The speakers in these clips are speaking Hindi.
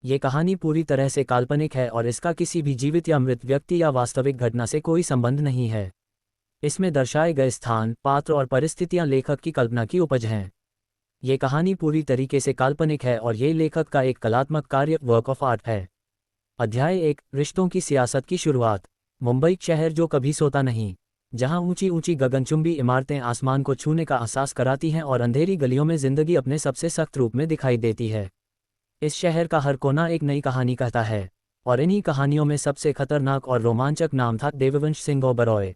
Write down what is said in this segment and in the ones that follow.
ये कहानी पूरी तरह से काल्पनिक है और इसका किसी भी जीवित या मृत व्यक्ति या वास्तविक घटना से कोई संबंध नहीं है। इसमें दर्शाए गए स्थान, पात्र और परिस्थितियां लेखक की कल्पना की उपज हैं। ये कहानी पूरी तरीके से काल्पनिक है और ये लेखक का एक कलात्मक कार्य, वर्क ऑफ आर्ट है। अध्याय 1, रिश्तों की सियासत की शुरुआत। मुंबई शहर जो कभी सोता नहीं, जहां ऊंची ऊंची गगनचुंबी इमारतें आसमान को छूने का एहसास कराती हैं और अंधेरी गलियों में जिंदगी अपने सबसे सख्त रूप में दिखाई देती है। इस शहर का हर कोना एक नई कहानी कहता है, और इन्हीं कहानियों में सबसे खतरनाक और रोमांचक नाम था देववंश सिंह ओबरॉय।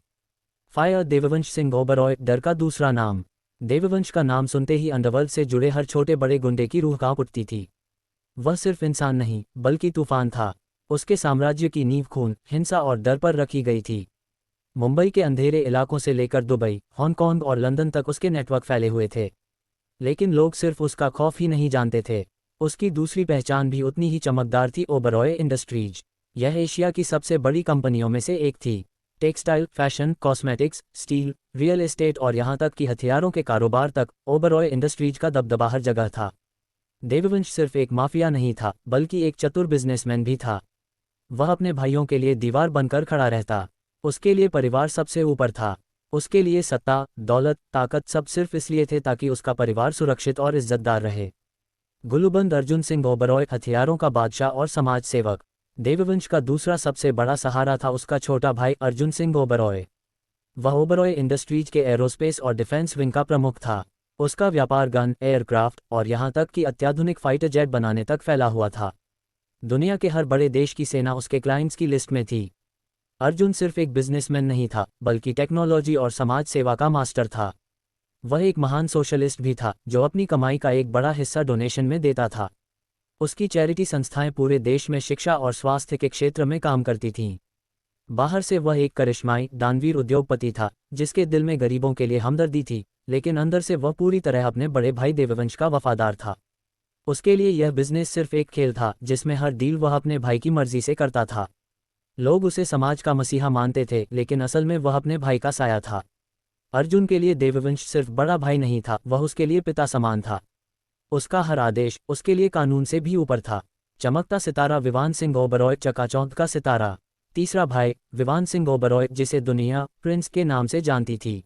फायर देववंश सिंह ओबरॉय, डर का दूसरा नाम। देववंश का नाम सुनते ही अंडरवर्ल्ड से जुड़े हर छोटे बड़े गुंडे की रूह कांप उठती थी। वह सिर्फ इंसान नहीं, बल्कि तूफान था। उसके साम्राज्य की नींव खून, हिंसा और डर पर रखी गई थी। मुंबई के अंधेरे इलाकों से लेकर दुबई, हांगकांग और लंदन तक उसके नेटवर्क फैले हुए थे। लेकिन लोग सिर्फ उसका खौफ ही नहीं जानते थे, उसकी दूसरी पहचान भी उतनी ही चमकदार थी, ओबरॉय इंडस्ट्रीज। यह एशिया की सबसे बड़ी कंपनियों में से एक थी। Textile, fashion, cosmetics, steel, real estate और यहाँ तक कि हथियारों के कारोबार तक ओबरॉय इंडस्ट्रीज का दबदबा हर जगह था। देववंश सिर्फ एक माफिया नहीं था, बल्कि एक चतुर बिजनेसमैन भी था। वह अपने भाइयों के लिए दीवार बनकर खड़ा रहता। उसके लिए परिवार सबसे ऊपर था। उसके लिए सत्ता, दौलत, ताकत सब सिर्फ इसलिए थे ताकि उसका परिवार सुरक्षित और इज्जतदार रहे। गुलूबंद अर्जुन सिंह ओबरॉय, हथियारों का बादशाह और समाज सेवक। देववंश का दूसरा सबसे बड़ा सहारा था उसका छोटा भाई अर्जुन सिंह ओबरॉय। वह ओबरॉय इंडस्ट्रीज के एरोस्पेस और डिफेंस विंग का प्रमुख था। उसका व्यापार गन, एयरक्राफ्ट और यहाँ तक कि अत्याधुनिक फाइटर जेट बनाने तक फैला हुआ था। दुनिया के हर बड़े देश की सेना उसके क्लाइंट्स की लिस्ट में थी। अर्जुन सिर्फ एक बिजनेसमैन नहीं था, बल्कि टेक्नोलॉजी और समाज सेवा का मास्टर था। वह एक महान सोशलिस्ट भी था, जो अपनी कमाई का एक बड़ा हिस्सा डोनेशन में देता था। उसकी चैरिटी संस्थाएं पूरे देश में शिक्षा और स्वास्थ्य के क्षेत्र में काम करती थीं। बाहर से वह एक करिश्माई, दानवीर उद्योगपति था, जिसके दिल में गरीबों के लिए हमदर्दी थी, लेकिन अंदर से वह पूरी तरह अपने बड़े भाई देववंश का वफादार था। उसके लिए यह बिजनेस सिर्फ एक खेल था, जिसमें हर डील वह अपने भाई की मर्जी से करता था। लोग उसे समाज का मसीहा मानते थे, लेकिन असल में वह अपने भाई का साया था। अर्जुन के लिए देववंश सिर्फ बड़ा भाई नहीं था, वह उसके लिए पिता समान था। उसका हर आदेश उसके लिए कानून से भी ऊपर था। चमकता सितारा विवान सिंह ओबरॉय, चकाचौंध का सितारा। तीसरा भाई विवान सिंह ओबरॉय, जिसे दुनिया प्रिंस के नाम से जानती थी।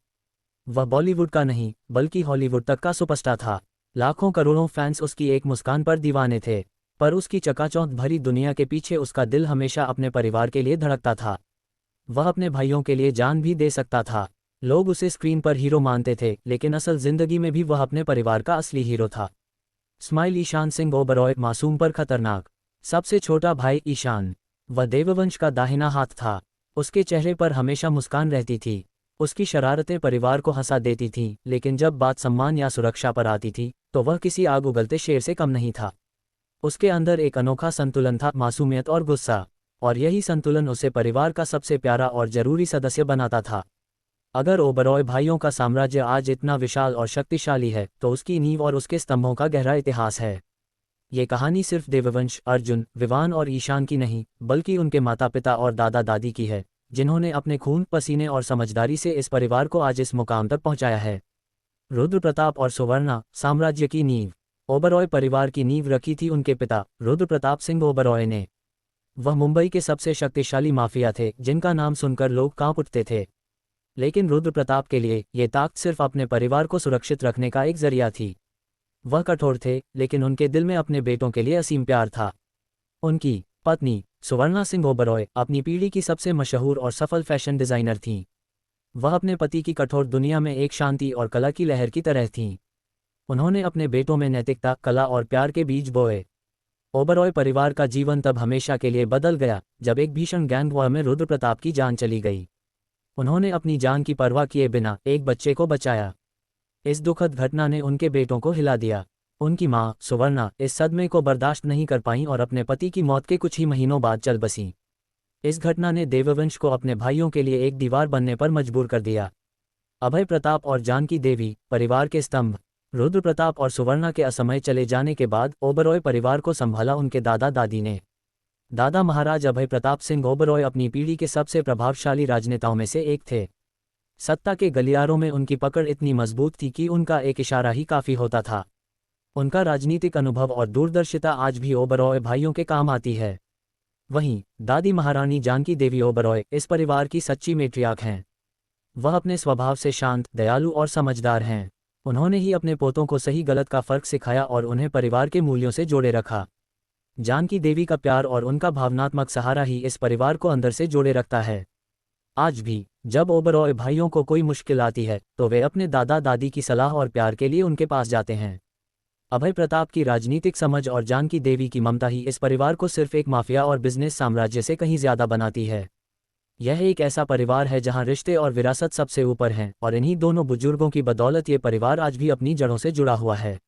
वह बॉलीवुड का नहीं, बल्कि हॉलीवुड तक का सुपरस्टार था। लाखों करोड़ों फैंस उसकी एक मुस्कान पर दीवाने थे। पर उसकी चकाचौंध भरी दुनिया के पीछे उसका दिल हमेशा अपने परिवार के लिए धड़कता था। वह अपने भाइयों के लिए जान भी दे सकता था। लोग उसे स्क्रीन पर हीरो मानते थे, लेकिन असल जिंदगी में भी वह अपने परिवार का असली हीरो था। स्माइल ईशान सिंह ओबरॉय, मासूम पर खतरनाक। सबसे छोटा भाई ईशान, वह देववंश का दाहिना हाथ था। उसके चेहरे पर हमेशा मुस्कान रहती थी। उसकी शरारतें परिवार को हंसा देती थीं, लेकिन जब बात सम्मान या सुरक्षा पर आती थी, तो वह किसी आग उगलते शेर से कम नहीं था। उसके अंदर एक अनोखा संतुलन था, मासूमियत और गुस्सा, और यही संतुलन उसे परिवार का सबसे प्यारा और जरूरी सदस्य बनाता था। अगर ओबरॉय भाइयों का साम्राज्य आज इतना विशाल और शक्तिशाली है, तो उसकी नींव और उसके स्तंभों का गहरा इतिहास है। ये कहानी सिर्फ देववंश, अर्जुन, विवान और ईशान की नहीं, बल्कि उनके माता पिता और दादा दादी की है, जिन्होंने अपने खून, पसीने और समझदारी से इस परिवार को आज इस मुकाम तक पहुंचाया है। रुद्र प्रताप और सुवर्णा, साम्राज्य की नींव। ओबरॉय परिवार की नींव रखी थी उनके पिता रुद्र प्रताप सिंह ओबरॉय ने। वह मुंबई के सबसे शक्तिशाली माफिया थे, जिनका नाम सुनकर लोग कांप उठते थे। लेकिन रुद्र प्रताप के लिए ये ताकत सिर्फ अपने परिवार को सुरक्षित रखने का एक जरिया थी। वह कठोर थे, लेकिन उनके दिल में अपने बेटों के लिए असीम प्यार था। उनकी पत्नी सुवर्णा सिंह ओबरॉय अपनी पीढ़ी की सबसे मशहूर और सफल फैशन डिजाइनर थीं। वह अपने पति की कठोर दुनिया में एक शांति और कला की लहर की तरह थीं। उन्होंने अपने बेटों में नैतिकता, कला और प्यार के बीज बोए। ओबरॉय परिवार का जीवन तब हमेशा के लिए बदल गया, जब एक भीषण गैंग वॉर में रुद्र प्रताप की जान चली गई। उन्होंने अपनी जान की परवाह किए बिना एक बच्चे को बचाया। इस दुखद घटना ने उनके बेटों को हिला दिया। उनकी मां सुवर्णा इस सदमे को बर्दाश्त नहीं कर पाईं और अपने पति की मौत के कुछ ही महीनों बाद चल बसीं। इस घटना ने देववंश को अपने भाइयों के लिए एक दीवार बनने पर मजबूर कर दिया। अभय प्रताप और जानकी देवी, परिवार के स्तंभ। रुद्र प्रताप और सुवर्णा के असमय चले जाने के बाद ओबरॉय परिवार को संभाला उनके दादा दादी ने। दादा महाराज अभय प्रताप सिंह ओबरॉय अपनी पीढ़ी के सबसे प्रभावशाली राजनेताओं में से एक थे। सत्ता के गलियारों में उनकी पकड़ इतनी मजबूत थी कि उनका एक इशारा ही काफी होता था। उनका राजनीतिक अनुभव और दूरदर्शिता आज भी ओबरॉय भाइयों के काम आती है। वहीं दादी महारानी जानकी देवी ओबरॉय इस परिवार की सच्ची मैट्रियार्क हैं। वह अपने स्वभाव से शांत, दयालु और समझदार हैं। उन्होंने ही अपने पोतों को सही गलत का फर्क सिखाया और उन्हें परिवार के मूल्यों से जोड़े रखा। जानकी देवी का प्यार और उनका भावनात्मक सहारा ही इस परिवार को अंदर से जोड़े रखता है। आज भी जब ओबरॉय भाइयों को कोई मुश्किल आती है तो वे अपने दादा दादी की सलाह और प्यार के लिए उनके पास जाते हैं। अभय प्रताप की राजनीतिक समझ और जानकी देवी की ममता ही इस परिवार को सिर्फ एक माफिया और बिजनेस साम्राज्य से कहीं ज्यादा बनाती है। यह एक ऐसा परिवार है जहां रिश्ते और विरासत सबसे ऊपर हैं, और इन्हीं दोनों बुजुर्गों की बदौलत ये परिवार आज भी अपनी जड़ों से जुड़ा हुआ है।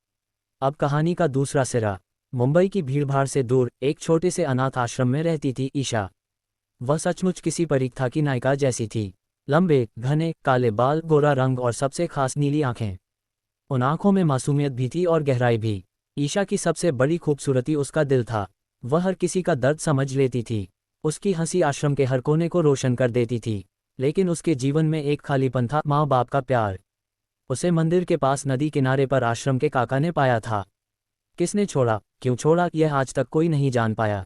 अब कहानी का दूसरा सिरा। मुंबई की भीड़भाड़ से दूर एक छोटे से अनाथ आश्रम में रहती थी ईशा। वह सचमुच किसी परीक्षा की नायिका जैसी थी। लंबे, घने, काले बाल, गोरा रंग और सबसे खास नीली आंखें। उन आंखों में मासूमियत भी थी और गहराई भी। ईशा की सबसे बड़ी खूबसूरती उसका दिल था। वह हर किसी का दर्द समझ लेती थी। उसकी हंसी आश्रम के हर कोने को रोशन कर देती थी। लेकिन उसके जीवन में एक खालीपन था, माँ बाप का प्यार। उसे मंदिर के पास नदी किनारे पर आश्रम के काका ने पाया था। किसने छोड़ा, क्यों छोड़ा, यह आज तक कोई नहीं जान पाया।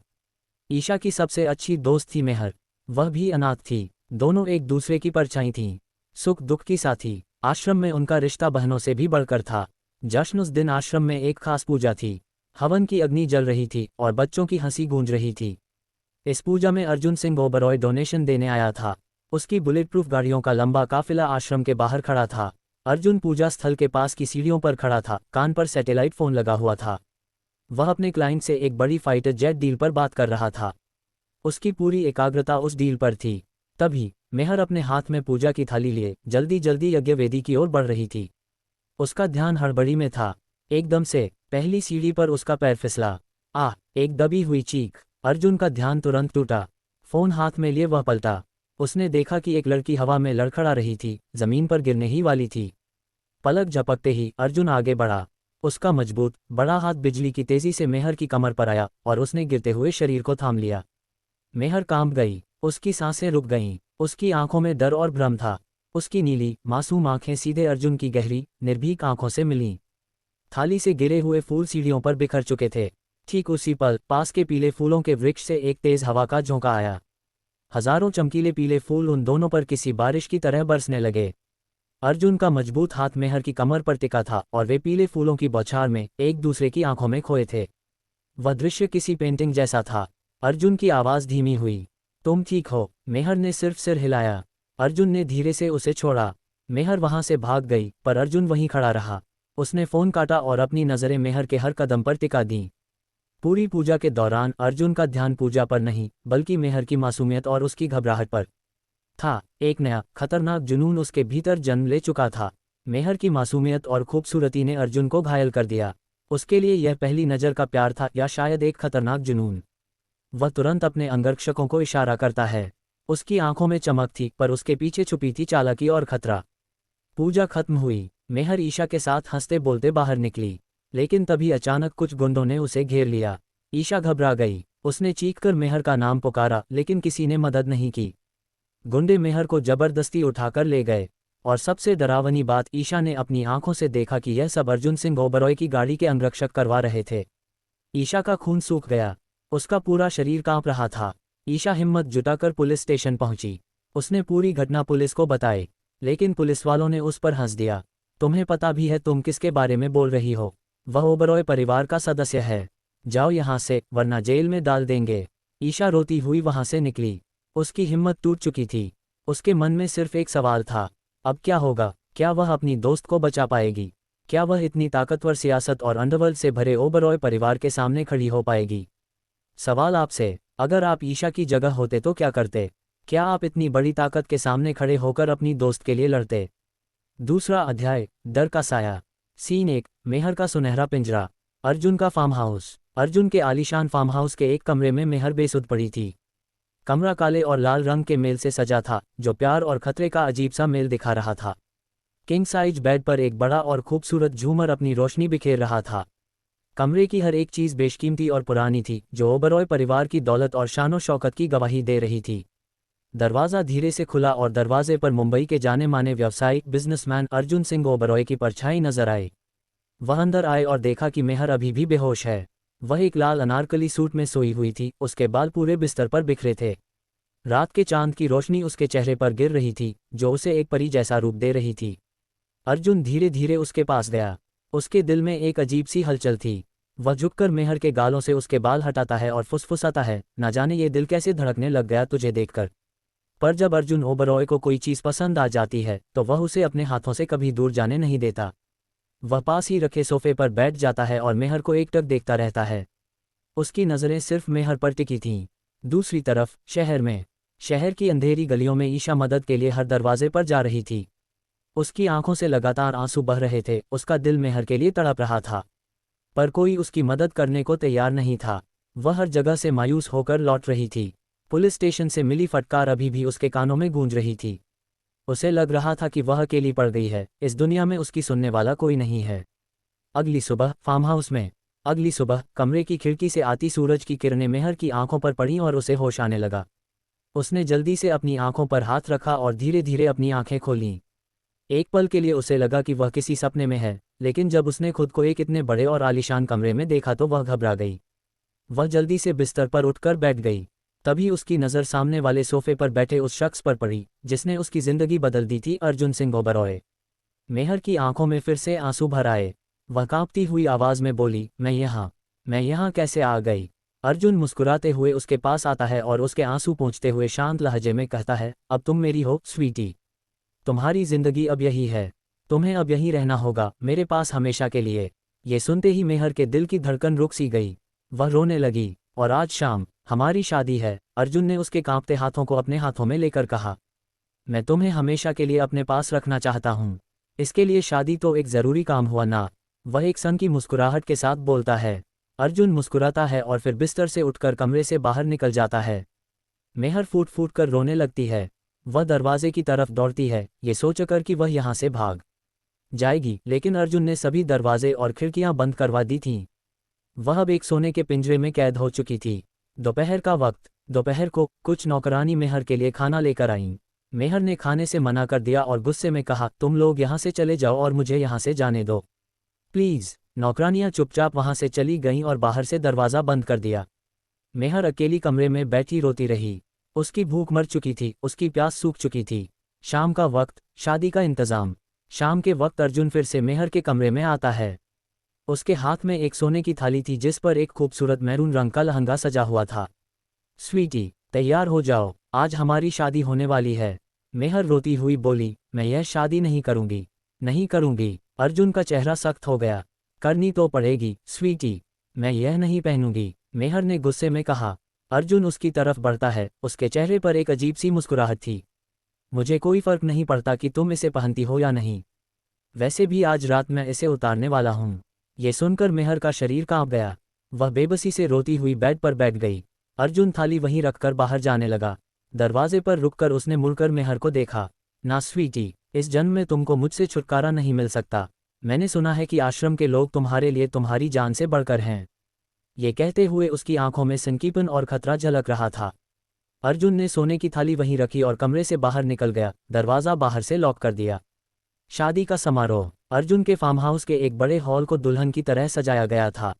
ईशा की सबसे अच्छी दोस्त थी मेहर। वह भी अनाथ थी। दोनों एक दूसरे की परछाई थीं, सुख दुख की साथी। आश्रम में उनका रिश्ता बहनों से भी बढ़कर था। जश्न उस दिन आश्रम में एक खास पूजा थी। हवन की अग्नि जल रही थी और बच्चों की हंसी गूंज रही थी। इस पूजा में अर्जुन सिंह ओबरॉय डोनेशन देने आया था। उसकी बुलेट प्रूफ गाड़ियों का लंबा काफिला आश्रम के बाहर खड़ा था। अर्जुन पूजा स्थल के पास की सीढ़ियों पर खड़ा था, कान पर सैटेलाइट फोन लगा हुआ था। वह अपने क्लाइंट से एक बड़ी फाइटर जेट डील पर बात कर रहा था। उसकी पूरी एकाग्रता उस डील पर थी। तभी मेहर अपने हाथ में पूजा की थाली लिए जल्दी जल्दी यज्ञवेदी की ओर बढ़ रही थी। उसका ध्यान हड़बड़ी में था। एकदम से पहली सीढ़ी पर उसका पैर फिसला। एक दबी हुई चीख। अर्जुन का ध्यान तुरंत टूटा। फोन हाथ में लिए वह पलटा। उसने देखा कि एक लड़की हवा में लड़खड़ा रही थी, जमीन पर गिरने ही वाली थी। पलक झपकते ही अर्जुन आगे बढ़ा। उसका मजबूत बड़ा हाथ बिजली की तेजी से मेहर की कमर पर आया और उसने गिरते हुए शरीर को थाम लिया। मेहर कांप गई। उसकी सांसें रुक गईं। उसकी आंखों में डर और भ्रम था। उसकी नीली मासूम आंखें सीधे अर्जुन की गहरी निर्भीक आंखों से मिलीं। थाली से गिरे हुए फूल सीढ़ियों पर बिखर चुके थे। ठीक उसी पल पास के पीले फूलों के वृक्ष से एक तेज हवा का झोंका आया। हजारों चमकीले पीले फूल उन दोनों पर किसी बारिश की तरह बरसने लगे। अर्जुन का मजबूत हाथ मेहर की कमर पर टिका था और वे पीले फूलों की बौछार में एक दूसरे की आंखों में खोए थे। वह दृश्य किसी पेंटिंग जैसा था। अर्जुन की आवाज़ धीमी हुई। तुम ठीक हो? मेहर ने सिर्फ सिर हिलाया। अर्जुन ने धीरे से उसे छोड़ा। मेहर वहां से भाग गई, पर अर्जुन वहीं खड़ा रहा। उसने फोन काटा और अपनी नज़रें मेहर के हर कदम पर टिका दीं। पूरी पूजा के दौरान अर्जुन का ध्यान पूजा पर नहीं, बल्कि मेहर की मासूमियत और उसकी घबराहट पर था। एक नया खतरनाक जुनून उसके भीतर जन्म ले चुका था। मेहर की मासूमियत और खूबसूरती ने अर्जुन को घायल कर दिया। उसके लिए यह पहली नज़र का प्यार था या शायद एक खतरनाक जुनून। वह तुरंत अपने अंगरक्षकों को इशारा करता है। उसकी आंखों में चमक थी, पर उसके पीछे छुपी थी चालाकी और खतरा। पूजा खत्म हुई। मेहर ईशा के साथ हंसते बोलते बाहर निकली, लेकिन तभी अचानक कुछ गुंडों ने उसे घेर लिया। ईशा घबरा गई। उसने चीखकर मेहर का नाम पुकारा, लेकिन किसी ने मदद नहीं की। गुंडे मेहर को जबरदस्ती उठाकर ले गए, और सबसे डरावनी बात, ईशा ने अपनी आंखों से देखा कि यह सब अर्जुन सिंह ओबरॉय की गाड़ी के अंगरक्षक करवा रहे थे। ईशा का खून सूख गया। उसका पूरा शरीर कांप रहा था। ईशा हिम्मत जुटाकर पुलिस स्टेशन पहुंची। उसने पूरी घटना पुलिस को बताई, लेकिन पुलिस वालों ने उस पर हंस दिया। तुम्हें पता भी है तुम किसके बारे में बोल रही हो? वह ओबरॉय परिवार का सदस्य है। जाओ यहाँ से, वरना जेल में डाल देंगे। ईशा रोती हुई वहां से निकली। उसकी हिम्मत टूट चुकी थी। उसके मन में सिर्फ एक सवाल था, अब क्या होगा? क्या वह अपनी दोस्त को बचा पाएगी? क्या वह इतनी ताकतवर सियासत और अंडरवर्ल्ड से भरे ओबरॉय परिवार के सामने खड़ी हो पाएगी? सवाल आपसे, अगर आप ईशा की जगह होते तो क्या करते? क्या आप इतनी बड़ी ताकत के सामने खड़े होकर अपनी दोस्त के लिए लड़ते? दूसरा अध्याय, डर का साया। सीन 1, मेहर का सुनहरा पिंजरा। अर्जुन का फार्म हाउस। अर्जुन के आलीशान फार्म हाउस के एक कमरे में मेहर बेसुध पड़ी थी। कमरा काले और लाल रंग के मेल से सजा था, जो प्यार और खतरे का अजीब सा मेल दिखा रहा था। किंग साइज बेड पर एक बड़ा और खूबसूरत झूमर अपनी रोशनी बिखेर रहा था। कमरे की हर एक चीज़ बेशकीमती और पुरानी थी, जो ओबरॉय परिवार की दौलत और शानो शौकत की गवाही दे रही थी। दरवाज़ा धीरे से खुला और दरवाजे पर मुंबई के जाने माने व्यावसायिक बिजनेसमैन अर्जुन सिंह ओबरॉय की परछाई नजर आई। वह अंदर आए और देखा कि मेहर अभी भी बेहोश है। वह एक लाल अनारकली सूट में सोई हुई थी, उसके बाल पूरे बिस्तर पर बिखरे थे। रात के चांद की रोशनी उसके चेहरे पर गिर रही थी, जो उसे एक परी जैसा रूप दे रही थी। अर्जुन धीरे धीरे उसके पास गया। उसके दिल में एक अजीब सी हलचल थी। वह झुककर मेहर के गालों से उसके बाल हटाता है और फुसफुसाता है, ना जाने ये दिल कैसे धड़कने लग गया तुझे देखकर। पर जब अर्जुन ओबरॉय को कोई चीज़ पसंद आ जाती है तो वह उसे अपने हाथों से कभी दूर जाने नहीं देता। वह पास ही रखे सोफे पर बैठ जाता है और मेहर को एकटक देखता रहता है। उसकी नज़रें सिर्फ मेहर पर टिकी थीं। दूसरी तरफ शहर की अंधेरी गलियों में ईशा मदद के लिए हर दरवाजे पर जा रही थी। उसकी आंखों से लगातार आंसू बह रहे थे, उसका दिल मेहर के लिए तड़प रहा था। पर कोई उसकी मदद करने को तैयार नहीं था। वह हर जगह से मायूस होकर लौट रही थी। पुलिस स्टेशन से मिली फटकार अभी भी उसके कानों में गूंज रही थी। उसे लग रहा था कि वह अकेली पड़ गई है, इस दुनिया में उसकी सुनने वाला कोई नहीं है। अगली सुबह कमरे की खिड़की से आती सूरज की किरणें मेहर की आंखों पर पड़ीं और उसे होश आने लगा। उसने जल्दी से अपनी आंखों पर हाथ रखा और धीरे धीरे अपनी आंखें खोलीं। एक पल के लिए उसे लगा कि वह किसी सपने में है, लेकिन जब उसने खुद को एक इतने बड़े और आलीशान कमरे में देखा तो वह घबरा गई। वह जल्दी से बिस्तर पर उठकर बैठ गई। तभी उसकी नज़र सामने वाले सोफे पर बैठे उस शख्स पर पड़ी जिसने उसकी जिंदगी बदल दी थी, अर्जुन सिंह ओबरॉय। मेहर की आंखों में फिर से आंसू भर आए। वह कांपती हुई आवाज़ में बोली, मैं यहाँ कैसे आ गई। अर्जुन मुस्कुराते हुए उसके पास आता है और उसके आंसू पोंछते हुए शांत लहजे में कहता है, अब तुम मेरी हो स्वीटी। तुम्हारी जिंदगी अब यही है। तुम्हें अब यहीं रहना होगा, मेरे पास हमेशा के लिए। ये सुनते ही मेहर के दिल की धड़कन रुक सी गई। वह रोने लगी। और आज शाम हमारी शादी है, अर्जुन ने उसके कांपते हाथों को अपने हाथों में लेकर कहा। मैं तुम्हें हमेशा के लिए अपने पास रखना चाहता हूँ। इसके लिए शादी तो एक ज़रूरी काम हुआ ना। वह एक सन की मुस्कुराहट के साथ बोलता है। अर्जुन मुस्कुराता है और फिर बिस्तर से उठकर कमरे से बाहर निकल जाता है। मेहर फूट फूट कर रोने लगती है। वह दरवाजे की तरफ दौड़ती है, ये सोचकर कि वह यहाँ से भाग जाएगी, लेकिन अर्जुन ने सभी दरवाजे और खिड़कियां बंद करवा दी थीं। वह अब एक सोने के पिंजरे में कैद हो चुकी थी। दोपहर को कुछ नौकरानी मेहर के लिए खाना लेकर आईं। मेहर ने खाने से मना कर दिया और गुस्से में कहा, तुम लोग यहाँ से चले जाओ और मुझे यहाँ से जाने दो प्लीज़। नौकरानियाँ चुपचाप वहाँ से चली गईं और बाहर से दरवाज़ा बंद कर दिया। मेहर अकेली कमरे में बैठी रोती रही। उसकी भूख मर चुकी थी, उसकी प्यास सूख चुकी थी। शाम का वक्त, शादी का इंतज़ाम। शाम के वक्त अर्जुन फिर से मेहर के कमरे में आता है। उसके हाथ में एक सोने की थाली थी जिस पर एक खूबसूरत मैरून रंग का लहंगा सजा हुआ था। स्वीटी, तैयार हो जाओ, आज हमारी शादी होने वाली है। मेहर रोती हुई बोली, मैं यह शादी नहीं करूंगी। अर्जुन का चेहरा सख्त हो गया। करनी तो पड़ेगी स्वीटी, मैं यह नहीं पहनूंगी, मेहर ने गुस्से में कहा। अर्जुन उसकी तरफ बढ़ता है, उसके चेहरे पर एक अजीब सी मुस्कुराहट थी। मुझे कोई फर्क नहीं पड़ता कि तुम इसे पहनती हो या नहीं, वैसे भी आज रात मैं इसे उतारने वाला हूँ। ये सुनकर मेहर का शरीर कांप गया। वह बेबसी से रोती हुई बेड पर बैठ गई। अर्जुन थाली वहीं रखकर बाहर जाने लगा। दरवाजे पर रुककर उसने मुड़कर मेहर को देखा। ना स्वीटी, इस जन्म में तुमको मुझसे छुटकारा नहीं मिल सकता। मैंने सुना है कि आश्रम के लोग तुम्हारे लिए तुम्हारी जान से बढ़कर हैं। ये कहते हुए उसकी आंखों में सनकीपन और खतरा झलक रहा था। अर्जुन ने सोने की थाली वहीं रखी और कमरे से बाहर निकल गया, दरवाज़ा बाहर से लॉक कर दिया। शादी का समारोह। अर्जुन के फार्म हाउस के एक बड़े हॉल को दुल्हन की तरह सजाया गया था।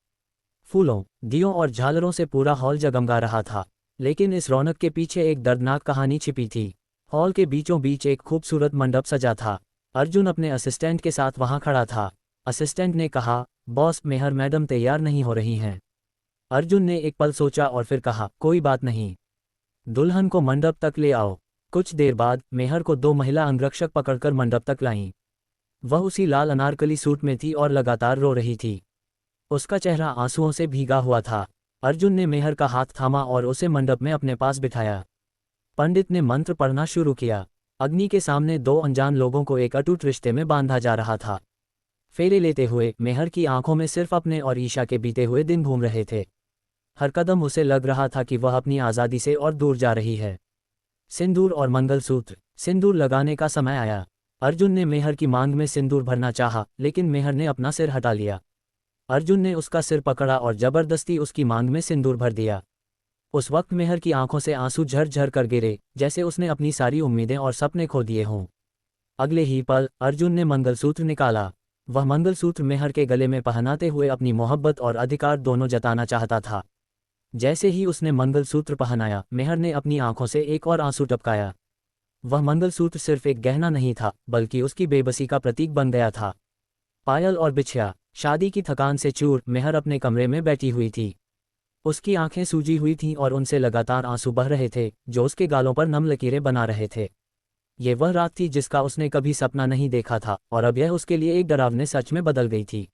फूलों, दियों और झालरों से पूरा हॉल जगमगा रहा था। लेकिन इस रौनक के पीछे एक दर्दनाक कहानी छिपी थी। हॉल के बीचों बीच एक खूबसूरत मंडप सजा था। अर्जुन अपने असिस्टेंट के साथ वहां खड़ा था। असिस्टेंट ने कहा, बॉस, मेहर मैडम तैयार नहीं हो रही हैं। अर्जुन ने एक पल सोचा और फिर कहा, कोई बात नहीं, दुल्हन को मंडप तक ले आओ। कुछ देर बाद मेहर को दो महिला अंगरक्षक पकड़कर मंडप तक लाईं। वह उसी लाल अनारकली सूट में थी और लगातार रो रही थी। उसका चेहरा आंसुओं से भीगा हुआ था। अर्जुन ने मेहर का हाथ थामा और उसे मंडप में अपने पास बिठाया। पंडित ने मंत्र पढ़ना शुरू किया। अग्नि के सामने दो अनजान लोगों को एक अटूट रिश्ते में बांधा जा रहा था। फेरे लेते हुए मेहर की आंखों में सिर्फ अपने और ईशा के बीते हुए दिन घूम रहे थे। हर कदम उसे लग रहा था कि वह अपनी आज़ादी से और दूर जा रही है। सिंदूर और मंगलसूत्र। सिंदूर लगाने का समय आया। अर्जुन ने मेहर की मांग में सिंदूर भरना चाहा, लेकिन मेहर ने अपना सिर हटा लिया। अर्जुन ने उसका सिर पकड़ा और जबरदस्ती उसकी मांग में सिंदूर भर दिया। उस वक्त मेहर की आंखों से आंसू झर-झर कर गिरे, जैसे उसने अपनी सारी उम्मीदें और सपने खो दिए हों। अगले ही पल अर्जुन ने मंगलसूत्र निकाला। वह मंगलसूत्र मेहर के गले में पहनाते हुए अपनी मोहब्बत और अधिकार दोनों जताना चाहता था। जैसे ही उसने मंगलसूत्र पहनाया, मेहर ने अपनी आंखों से एक और आंसू टपकाया। वह मंगलसूत्र सिर्फ एक गहना नहीं था, बल्कि उसकी बेबसी का प्रतीक बन गया था। पायल और बिछिया। शादी की थकान से चूर मेहर अपने कमरे में बैठी हुई थी। उसकी आंखें सूजी हुई थीं और उनसे लगातार आंसू बह रहे थे, जो उसके गालों पर नम लकीरें बना रहे थे। ये वह रात थी जिसका उसने कभी सपना नहीं देखा था, और अब यह उसके लिए एक डरावने सच में बदल गई थी।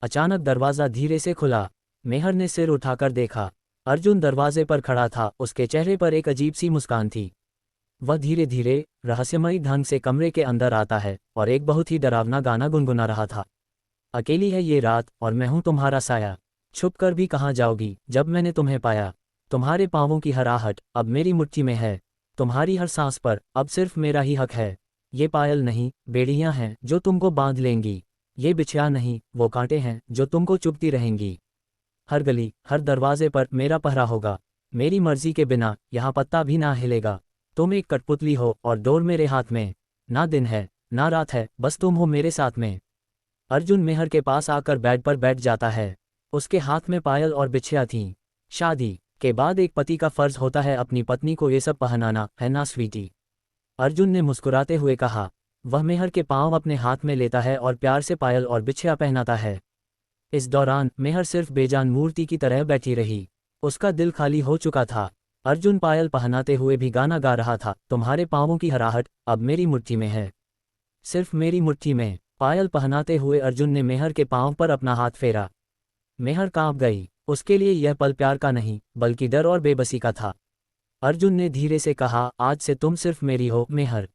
अचानक दरवाज़ा धीरे से खुला। मेहर ने सिर उठाकर देखा। अर्जुन दरवाजे पर खड़ा था, उसके चेहरे पर एक अजीब सी मुस्कान थी। वह धीरे धीरे, रहस्यमयी ढंग से कमरे के अंदर आता है और एक बहुत ही डरावना गाना गुनगुना रहा था। अकेली है ये रात और मैं हूँ तुम्हारा साया, छुप कर भी कहाँ जाओगी जब मैंने तुम्हें पाया। तुम्हारे पाँवों की हर आहट अब मेरी मुट्ठी में है, तुम्हारी हर सांस पर अब सिर्फ मेरा ही हक है। ये पायल नहीं, बेड़ियाँ हैं जो तुमको बांध लेंगी। ये बिछिया नहीं, वो कांटे हैं जो तुमको चुभती रहेंगी। हर गली, हर दरवाजे पर मेरा पहरा होगा। मेरी मर्जी के बिना यहाँ पत्ता भी ना हिलेगा। तुम एक कठपुतली हो और डोर मेरे हाथ में। ना दिन है, ना रात है, बस तुम हो मेरे साथ में। अर्जुन मेहर के पास आकर बेड पर बैठ जाता है। उसके हाथ में पायल और बिछिया थीं। शादी के बाद एक पति का फर्ज होता है अपनी पत्नी को ये सब पहनाना, है ना स्वीटी? अर्जुन ने मुस्कुराते हुए कहा। वह मेहर के पांव अपने हाथ में लेता है और प्यार से पायल और बिछिया पहनाता है। इस दौरान मेहर सिर्फ बेजान मूर्ति की तरह बैठी रही। उसका दिल खाली हो चुका था। अर्जुन पायल पहनाते हुए भी गाना गा रहा था, तुम्हारे पाँवों की हराहट अब मेरी मुट्ठी में है, सिर्फ मेरी मुट्ठी में। पायल पहनाते हुए अर्जुन ने मेहर के पाँव पर अपना हाथ फेरा। मेहर कांप गई। उसके लिए यह पल प्यार का नहीं, बल्कि डर और बेबसी का था। अर्जुन ने धीरे से कहा, आज से तुम सिर्फ मेरी हो मेहर,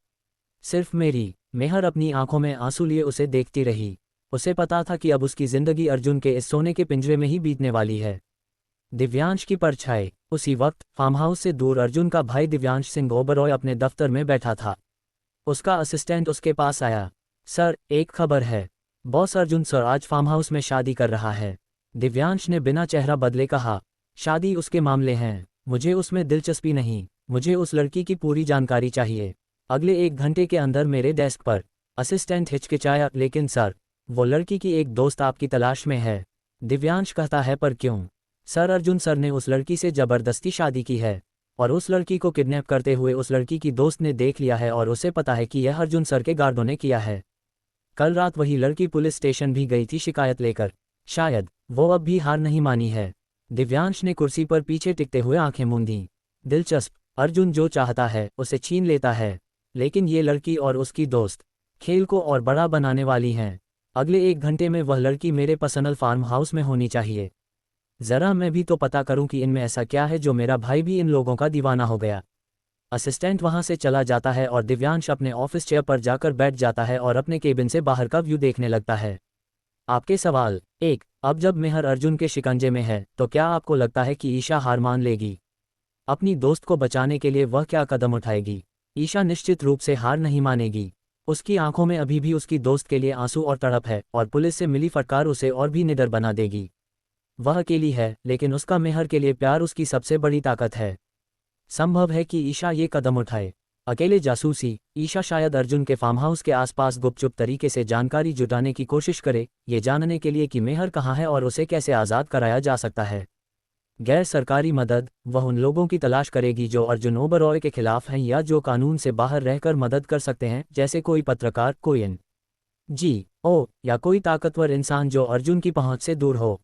सिर्फ मेरी। मेहर अपनी आंखों में आंसू लिए उसे देखती रही। उसे पता था कि अब उसकी जिंदगी अर्जुन के इस सोने के पिंजरे में ही बीतने वाली है। दिव्यांश की परछाई। उसी वक्त फार्म हाउस से दूर अर्जुन का भाई दिव्यांश सिंह ओबरॉय अपने दफ्तर में बैठा था। उसका असिस्टेंट उसके पास आया। सर, एक खबर है। बॉस, अर्जुन सर आज फार्म हाउस में शादी कर रहा है। दिव्यांश ने बिना चेहरा बदले कहा। शादी उसके मामले हैं, मुझे उसमें दिलचस्पी नहीं। मुझे उस लड़की की पूरी जानकारी चाहिए, अगले 1 घंटे के अंदर मेरे डेस्क पर। असिस्टेंट हिचकिचाया, लेकिन सर, वो लड़की की एक दोस्त आपकी तलाश में है। दिव्यांश कहता है, पर क्यों? सर, अर्जुन सर ने उस लड़की से जबरदस्ती शादी की है और उस लड़की को किडनैप करते हुए उस लड़की की दोस्त ने देख लिया है और उसे पता है कि यह अर्जुन सर के गार्डों ने किया है। कल रात वही लड़की पुलिस स्टेशन भी गई थी शिकायत लेकर। शायद वो अब भी हार नहीं मानी है। दिव्यांश ने कुर्सी पर पीछे टिकते हुए आंखें मूंदी। दिलचस्प, अर्जुन जो चाहता है उसे छीन लेता है, लेकिन ये लड़की और उसकी दोस्त खेल को और बड़ा बनाने वाली हैं। अगले 1 घंटे में वह लड़की मेरे पर्सनल फार्म हाउस में होनी चाहिए। जरा मैं भी तो पता करूं कि इनमें ऐसा क्या है जो मेरा भाई भी इन लोगों का दीवाना हो गया। असिस्टेंट वहां से चला जाता है और दिव्यांश अपने ऑफिस चेयर पर जाकर बैठ जाता है और अपने केबिन से बाहर का व्यू देखने लगता है। आपके सवाल 1, अब जब मेहर अर्जुन के शिकंजे में है तो क्या आपको लगता है कि ईशा हार मान लेगी? अपनी दोस्त को बचाने के लिए वह क्या कदम उठाएगी? ईशा निश्चित रूप से हार नहीं मानेगी। उसकी आंखों में अभी भी उसकी दोस्त के लिए आंसू और तड़प है, और पुलिस से मिली फटकार उसे और भी निडर बना देगी। वह अकेली है, लेकिन उसका मेहर के लिए प्यार उसकी सबसे बड़ी ताकत है। संभव है कि ईशा ये कदम उठाए। अकेले जासूसी। ईशा शायद अर्जुन के फार्म हाउस के आसपास गुपचुप तरीके से जानकारी जुटाने की कोशिश करे, ये जानने के लिए कि मेहर कहाँ है और उसे कैसे आज़ाद कराया जा सकता है। गैर सरकारी मदद। वह उन लोगों की तलाश करेगी जो अर्जुन ओबरॉय के खिलाफ हैं या जो कानून से बाहर रहकर मदद कर सकते हैं, जैसे कोई पत्रकार, कोई NGO या कोई ताकतवर इंसान जो अर्जुन की पहुंच से दूर हो।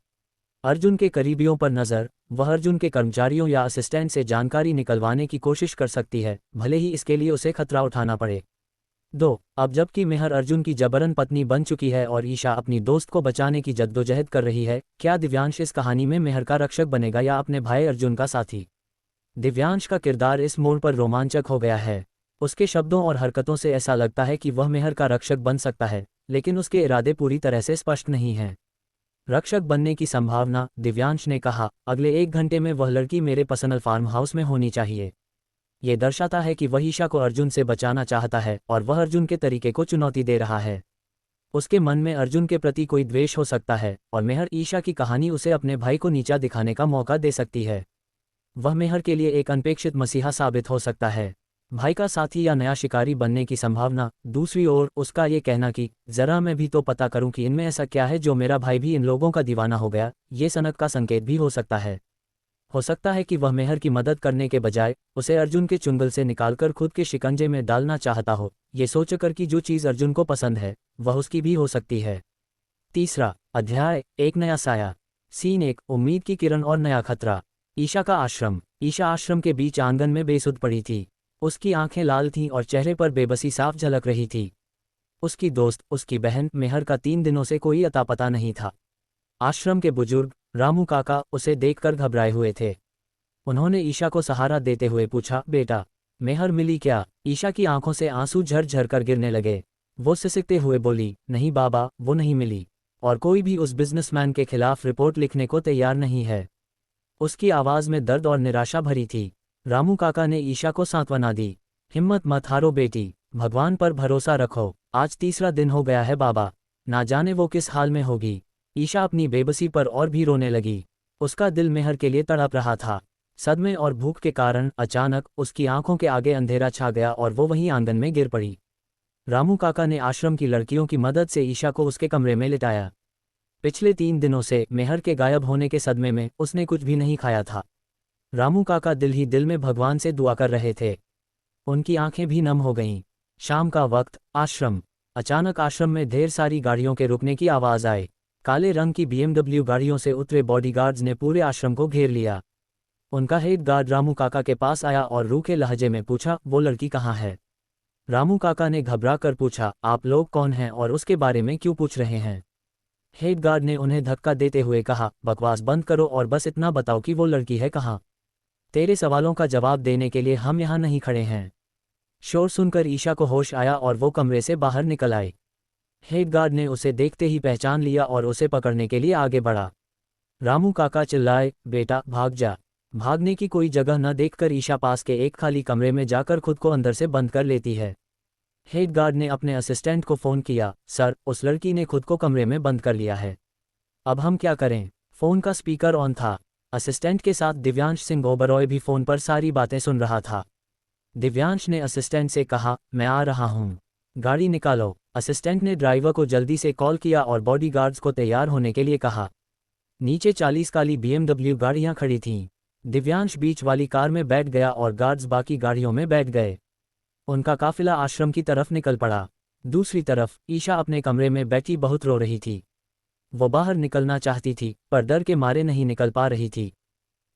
अर्जुन के करीबियों पर नज़र। वह अर्जुन के कर्मचारियों या असिस्टेंट से जानकारी निकलवाने की कोशिश कर सकती है, भले ही इसके लिए उसे खतरा उठाना पड़े। 2, अब जबकि मेहर अर्जुन की जबरन पत्नी बन चुकी है और ईशा अपनी दोस्त को बचाने की जद्दोजहद कर रही है, क्या दिव्यांश इस कहानी में मेहर का रक्षक बनेगा या अपने भाई अर्जुन का साथी? दिव्यांश का किरदार इस मोड़ पर रोमांचक हो गया है। उसके शब्दों और हरकतों से ऐसा लगता है कि वह मेहर का रक्षक बन सकता है, लेकिन उसके इरादे पूरी तरह से स्पष्ट नहीं हैं। रक्षक बनने की संभावना। दिव्यांश ने कहा, अगले 1 घंटे में वह लड़की मेरे पर्सनल फार्म हाउस में होनी चाहिए। ये दर्शाता है कि वह ईशा को अर्जुन से बचाना चाहता है और वह अर्जुन के तरीके को चुनौती दे रहा है। उसके मन में अर्जुन के प्रति कोई द्वेष हो सकता है और मेहर ईशा की कहानी उसे अपने भाई को नीचा दिखाने का मौका दे सकती है। वह मेहर के लिए एक अनपेक्षित मसीहा साबित हो सकता है। भाई का साथी या नया शिकारी बनने की संभावना। दूसरी ओर उसका ये कहना कि जरा मैं भी तो पता करूं कि इनमें ऐसा क्या है जो मेरा भाई भी इन लोगों का दीवाना हो गया, ये सनक का संकेत भी हो सकता है। हो सकता है कि वह मेहर की मदद करने के बजाय उसे अर्जुन के चुंगल से निकालकर खुद के शिकंजे में डालना चाहता हो, ये सोचकर कि जो चीज़ अर्जुन को पसंद है वह उसकी भी हो सकती है। तीसरा अध्याय, एक नया साया। सीन 1, उम्मीद की किरण और नया खतरा। ईशा का आश्रम। ईशा आश्रम के बीच आंगन में बेसुध पड़ी थी। उसकी आंखें लाल थीं और चेहरे पर बेबसी साफ झलक रही थी। उसकी दोस्त, उसकी बहन मेहर का 3 दिनों से कोई अता पता नहीं था। आश्रम के बुजुर्ग रामू काका उसे देखकर घबराए हुए थे। उन्होंने ईशा को सहारा देते हुए पूछा, बेटा मेहर मिली क्या? ईशा की आंखों से आंसू झरझर कर गिरने लगे। वो सिसकते हुए बोली, नहीं बाबा, वो नहीं मिली, और कोई भी उस बिजनेसमैन के खिलाफ रिपोर्ट लिखने को तैयार नहीं है। उसकी आवाज़ में दर्द और निराशा भरी थी। रामू काका ने ईशा को सांत्वना दी, हिम्मत मत हारो बेटी, भगवान पर भरोसा रखो, आज तीसरा दिन हो गया है बाबा, ना जाने वो किस हाल में होगी। ईशा अपनी बेबसी पर और भी रोने लगी। उसका दिल मेहर के लिए तड़प रहा था। सदमे और भूख के कारण अचानक उसकी आंखों के आगे अंधेरा छा गया और वो वहीं आंगन में गिर पड़ी। रामू काका ने आश्रम की लड़कियों की मदद से ईशा को उसके कमरे में लिटाया। पिछले 3 दिनों से मेहर के गायब होने के सदमे में उसने कुछ भी नहीं खाया था। रामू काका दिल ही दिल में भगवान से दुआ कर रहे थे। उनकी आंखें भी नम हो गईं। शाम का वक्त, आश्रम। अचानक आश्रम में ढेर सारी गाड़ियों के रुकने की आवाज़ आई। काले रंग की BMW गाड़ियों से उतरे बॉडीगार्ड्स ने पूरे आश्रम को घेर लिया। उनका हेड गार्ड रामू काका के पास आया और रूखे लहजे में पूछा, वो लड़की कहाँ है? रामू काका ने घबरा कर पूछा, आप लोग कौन हैं और उसके बारे में क्यों पूछ रहे हैं? हेड गार्ड ने उन्हें धक्का देते हुए कहा, बकवास बंद करो और बस इतना बताओ कि वो लड़की है कहाँ। तेरे सवालों का जवाब देने के लिए हम यहाँ नहीं खड़े हैं। शोर सुनकर ईशा को होश आया और वो कमरे से बाहर निकल आई। हेड गार्ड ने उसे देखते ही पहचान लिया और उसे पकड़ने के लिए आगे बढ़ा। रामू काका चिल्लाए, बेटा भाग जा। भागने की कोई जगह न देखकर ईशा पास के एक खाली कमरे में जाकर खुद को अंदर से बंद कर लेती है। हेड गार्ड ने अपने असिस्टेंट को फ़ोन किया, सर उस लड़की ने खुद को कमरे में बंद कर लिया है, अब हम क्या करें? फ़ोन का स्पीकर ऑन था। असिस्टेंट के साथ दिव्यांश सिंह ओबरॉय भी फ़ोन पर सारी बातें सुन रहा था। दिव्यांश ने असिस्टेंट से कहा, मैं आ रहा हूँ, गाड़ी निकालो। असिस्टेंट ने ड्राइवर को जल्दी से कॉल किया और बॉडीगार्ड्स को तैयार होने के लिए कहा। नीचे 40 काली BMW गाड़ियां खड़ी थीं। दिव्यांश बीच वाली कार में बैठ गया और गार्ड्स बाकी गाड़ियों में बैठ गए। उनका काफिला आश्रम की तरफ निकल पड़ा। दूसरी तरफ ईशा अपने कमरे में बैठी बहुत रो रही थी। वो बाहर निकलना चाहती थी पर डर के मारे नहीं निकल पा रही थी।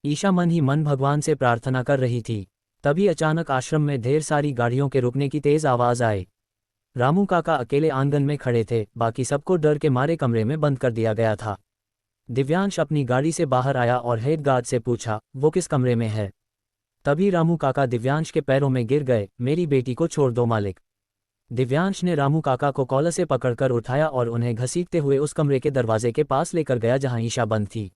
ईशा मन ही मन भगवान से प्रार्थना कर रही थी। तभी अचानक आश्रम में ढेर सारी गाड़ियों के रुकने की तेज आवाज़ आई। रामू काका अकेले आंगन में खड़े थे, बाकी सबको डर के मारे कमरे में बंद कर दिया गया था। दिव्यांश अपनी गाड़ी से बाहर आया और हेड गार्ड से पूछा, वो किस कमरे में है? तभी रामू काका दिव्यांश के पैरों में गिर गए, मेरी बेटी को छोड़ दो मालिक। दिव्यांश ने रामू काका को कॉलर से पकड़कर उठाया और उन्हें घसीटते हुए उस कमरे के दरवाजे के पास लेकर गया जहां ईशा बंद थी।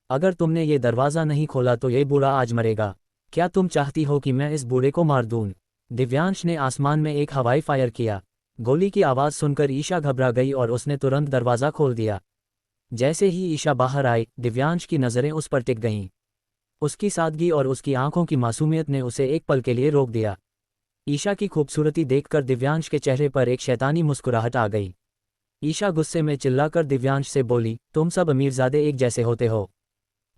अगर तुमने ये दरवाज़ा नहीं खोला तो ये बूढ़ा आज मरेगा। क्या तुम चाहती हो कि मैं इस बूढ़े को मार दूं? दिव्यांश ने आसमान में एक हवाई फायर किया। गोली की आवाज़ सुनकर ईशा घबरा गई और उसने तुरंत दरवाज़ा खोल दिया। जैसे ही ईशा बाहर आई, दिव्यांश की नज़रें उस पर टिक गईं। उसकी सादगी और उसकी आंखों की मासूमियत ने उसे एक पल के लिए रोक दिया। ईशा की खूबसूरती देखकर दिव्यांश के चेहरे पर एक शैतानी मुस्कुराहट आ गई। ईशा गुस्से में चिल्लाकर दिव्यांश से बोली, तुम सब अमीरजादे एक जैसे होते हो,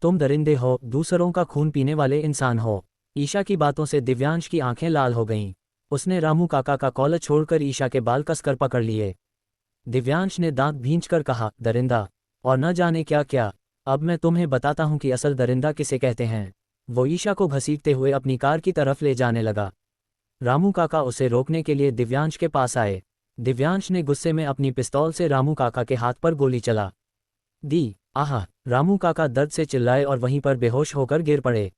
तुम दरिंदे हो, दूसरों का खून पीने वाले इंसान हो। ईशा की बातों से दिव्यांश की आंखें लाल हो गईं। उसने रामू काका का कॉलर छोड़कर ईशा के बाल कसकर पकड़ लिए। दिव्यांश ने दांत भींचकर कहा, दरिंदा और न जाने क्या क्या, अब मैं तुम्हें बताता हूं कि असल दरिंदा किसे कहते हैं। वो ईशा को घसीटते हुए अपनी कार की तरफ ले जाने लगा। रामू काका उसे रोकने के लिए दिव्यांश के पास आए। दिव्यांश ने गुस्से में अपनी पिस्तौल से रामू काका के हाथ पर गोली चला दी। आहा! रामू काका दर्द से चिल्लाए और वहीं पर बेहोश होकर गिर पड़े।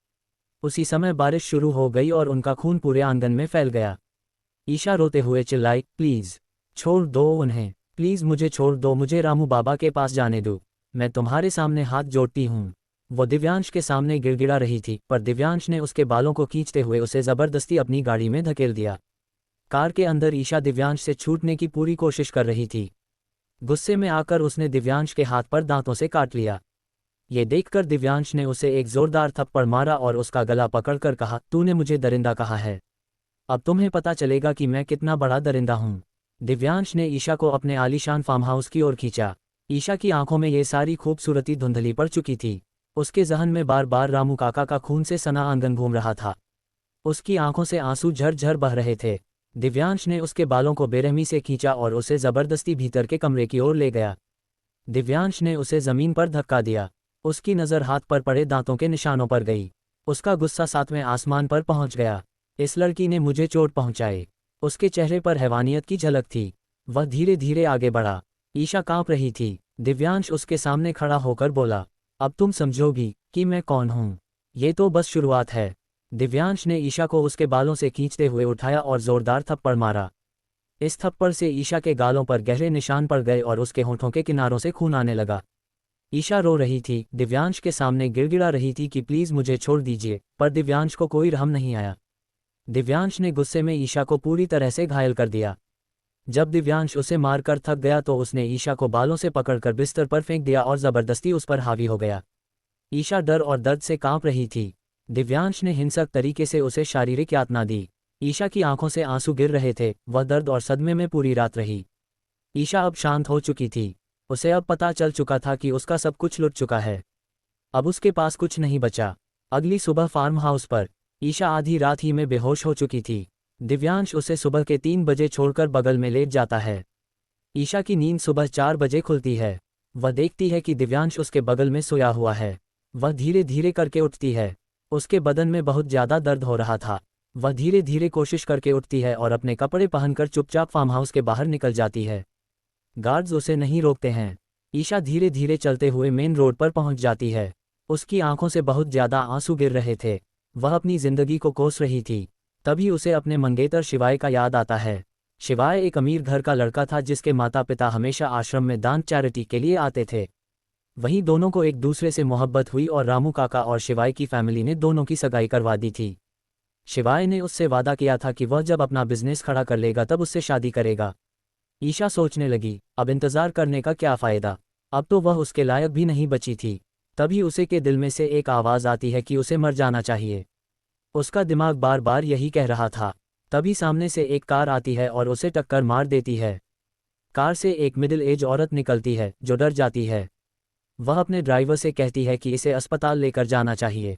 उसी समय बारिश शुरू हो गई और उनका खून पूरे आंगन में फैल गया। ईशा रोते हुए चिल्लाई, प्लीज़ छोड़ दो उन्हें, प्लीज़ मुझे छोड़ दो, मुझे रामू बाबा के पास जाने दो, मैं तुम्हारे सामने हाथ जोड़ती हूँ। वो दिव्यांश के सामने गिड़गिड़ा रही थी पर दिव्यांश ने उसके बालों को खींचते हुए उसे ज़बरदस्ती अपनी गाड़ी में धकेल दिया। कार के अंदर ईशा दिव्यांश से छूटने की पूरी कोशिश कर रही थी। गुस्से में आकर उसने दिव्यांश के हाथ पर दांतों से काट लिया। ये देखकर दिव्यांश ने उसे एक जोरदार थप्पड़ मारा और उसका गला पकड़कर कहा, तूने मुझे दरिंदा कहा है, अब तुम्हें पता चलेगा कि मैं कितना बड़ा दरिंदा हूँ। दिव्यांश ने ईशा को अपने आलीशान फार्म हाउस की ओर खींचा। ईशा की आंखों में ये सारी खूबसूरती धुंधली पड़ चुकी थी। उसके जहन में बार बार रामू काका का खून से सना आंगन घूम रहा था। उसकी आंखों से आंसू झरझर बह रहे थे। दिव्यांश ने उसके बालों को बेरहमी से खींचा और उसे जबरदस्ती भीतर के कमरे की ओर ले गया। दिव्यांश ने उसे जमीन पर धक्का दिया। उसकी नज़र हाथ पर पड़े दांतों के निशानों पर गई। उसका गुस्सा सातवें आसमान पर पहुंच गया। इस लड़की ने मुझे चोट पहुंचाई। उसके चेहरे पर हैवानियत की झलक थी। वह धीरे धीरे आगे बढ़ा। ईशा कांप रही थी। दिव्यांश उसके सामने खड़ा होकर बोला, अब तुम समझोगी कि मैं कौन हूं। ये तो बस शुरुआत है। दिव्यांश ने ईशा को उसके बालों से खींचते हुए उठाया और जोरदार थप्पड़ मारा। इस थप्पड़ से ईशा के गालों पर गहरे निशान पड़ गए और उसके होठों के किनारों से खून आने लगा। ईशा रो रही थी, दिव्यांश के सामने गिड़गिड़ा रही थी कि प्लीज़ मुझे छोड़ दीजिए, पर दिव्यांश को कोई रहम नहीं आया। दिव्यांश ने गुस्से में ईशा को पूरी तरह से घायल कर दिया। जब दिव्यांश उसे मारकर थक गया तो उसने ईशा को बालों से पकड़कर बिस्तर पर फेंक दिया और ज़बरदस्ती उस पर हावी हो गया। ईशा डर और दर्द से कांप रही थी। दिव्यांश ने हिंसक तरीके से उसे शारीरिक यातना दी। ईशा की आंखों से आंसू गिर रहे थे। वह दर्द और सदमे में पूरी रात रही। ईशा अब शांत हो चुकी थी। उसे अब पता चल चुका था कि उसका सब कुछ लुट चुका है। अब उसके पास कुछ नहीं बचा। अगली सुबह फार्म हाउस पर ईशा आधी रात ही में बेहोश हो चुकी थी। दिव्यांश उसे सुबह के 3 बजे छोड़कर बगल में लेट जाता है। ईशा की नींद सुबह 4 बजे खुलती है। वह देखती है कि दिव्यांश उसके बगल में सोया हुआ है। वह धीरे धीरे करके उठती है। उसके बदन में बहुत ज़्यादा दर्द हो रहा था। वह धीरे धीरे कोशिश करके उठती है और अपने कपड़े पहनकर चुपचाप फार्म हाउस के बाहर निकल जाती है। गार्ड्स उसे नहीं रोकते हैं। ईशा धीरे धीरे चलते हुए मेन रोड पर पहुंच जाती है। उसकी आंखों से बहुत ज़्यादा आंसू गिर रहे थे। वह अपनी जिंदगी को कोस रही थी। तभी उसे अपने मंगेतर शिवाय का याद आता है। शिवाय एक अमीर घर का लड़का था जिसके माता पिता हमेशा आश्रम में दान चैरिटी के लिए आते थे। वहीं दोनों को एक दूसरे से मोहब्बत हुई और रामू काका और शिवाय की फैमिली ने दोनों की सगाई करवा दी थी। शिवाय ने उससे वादा किया था कि वह जब अपना बिजनेस खड़ा कर लेगा तब उससे शादी करेगा। ईशा सोचने लगी, अब इंतज़ार करने का क्या फ़ायदा। अब तो वह उसके लायक भी नहीं बची थी। तभी उसे के दिल में से एक आवाज़ आती है कि उसे मर जाना चाहिए। उसका दिमाग बार बार यही कह रहा था। तभी सामने से एक कार आती है और उसे टक्कर मार देती है। कार से एक मिडिल एज औरत निकलती है जो डर जाती है। वह अपने ड्राइवर से कहती है कि इसे अस्पताल लेकर जाना चाहिए,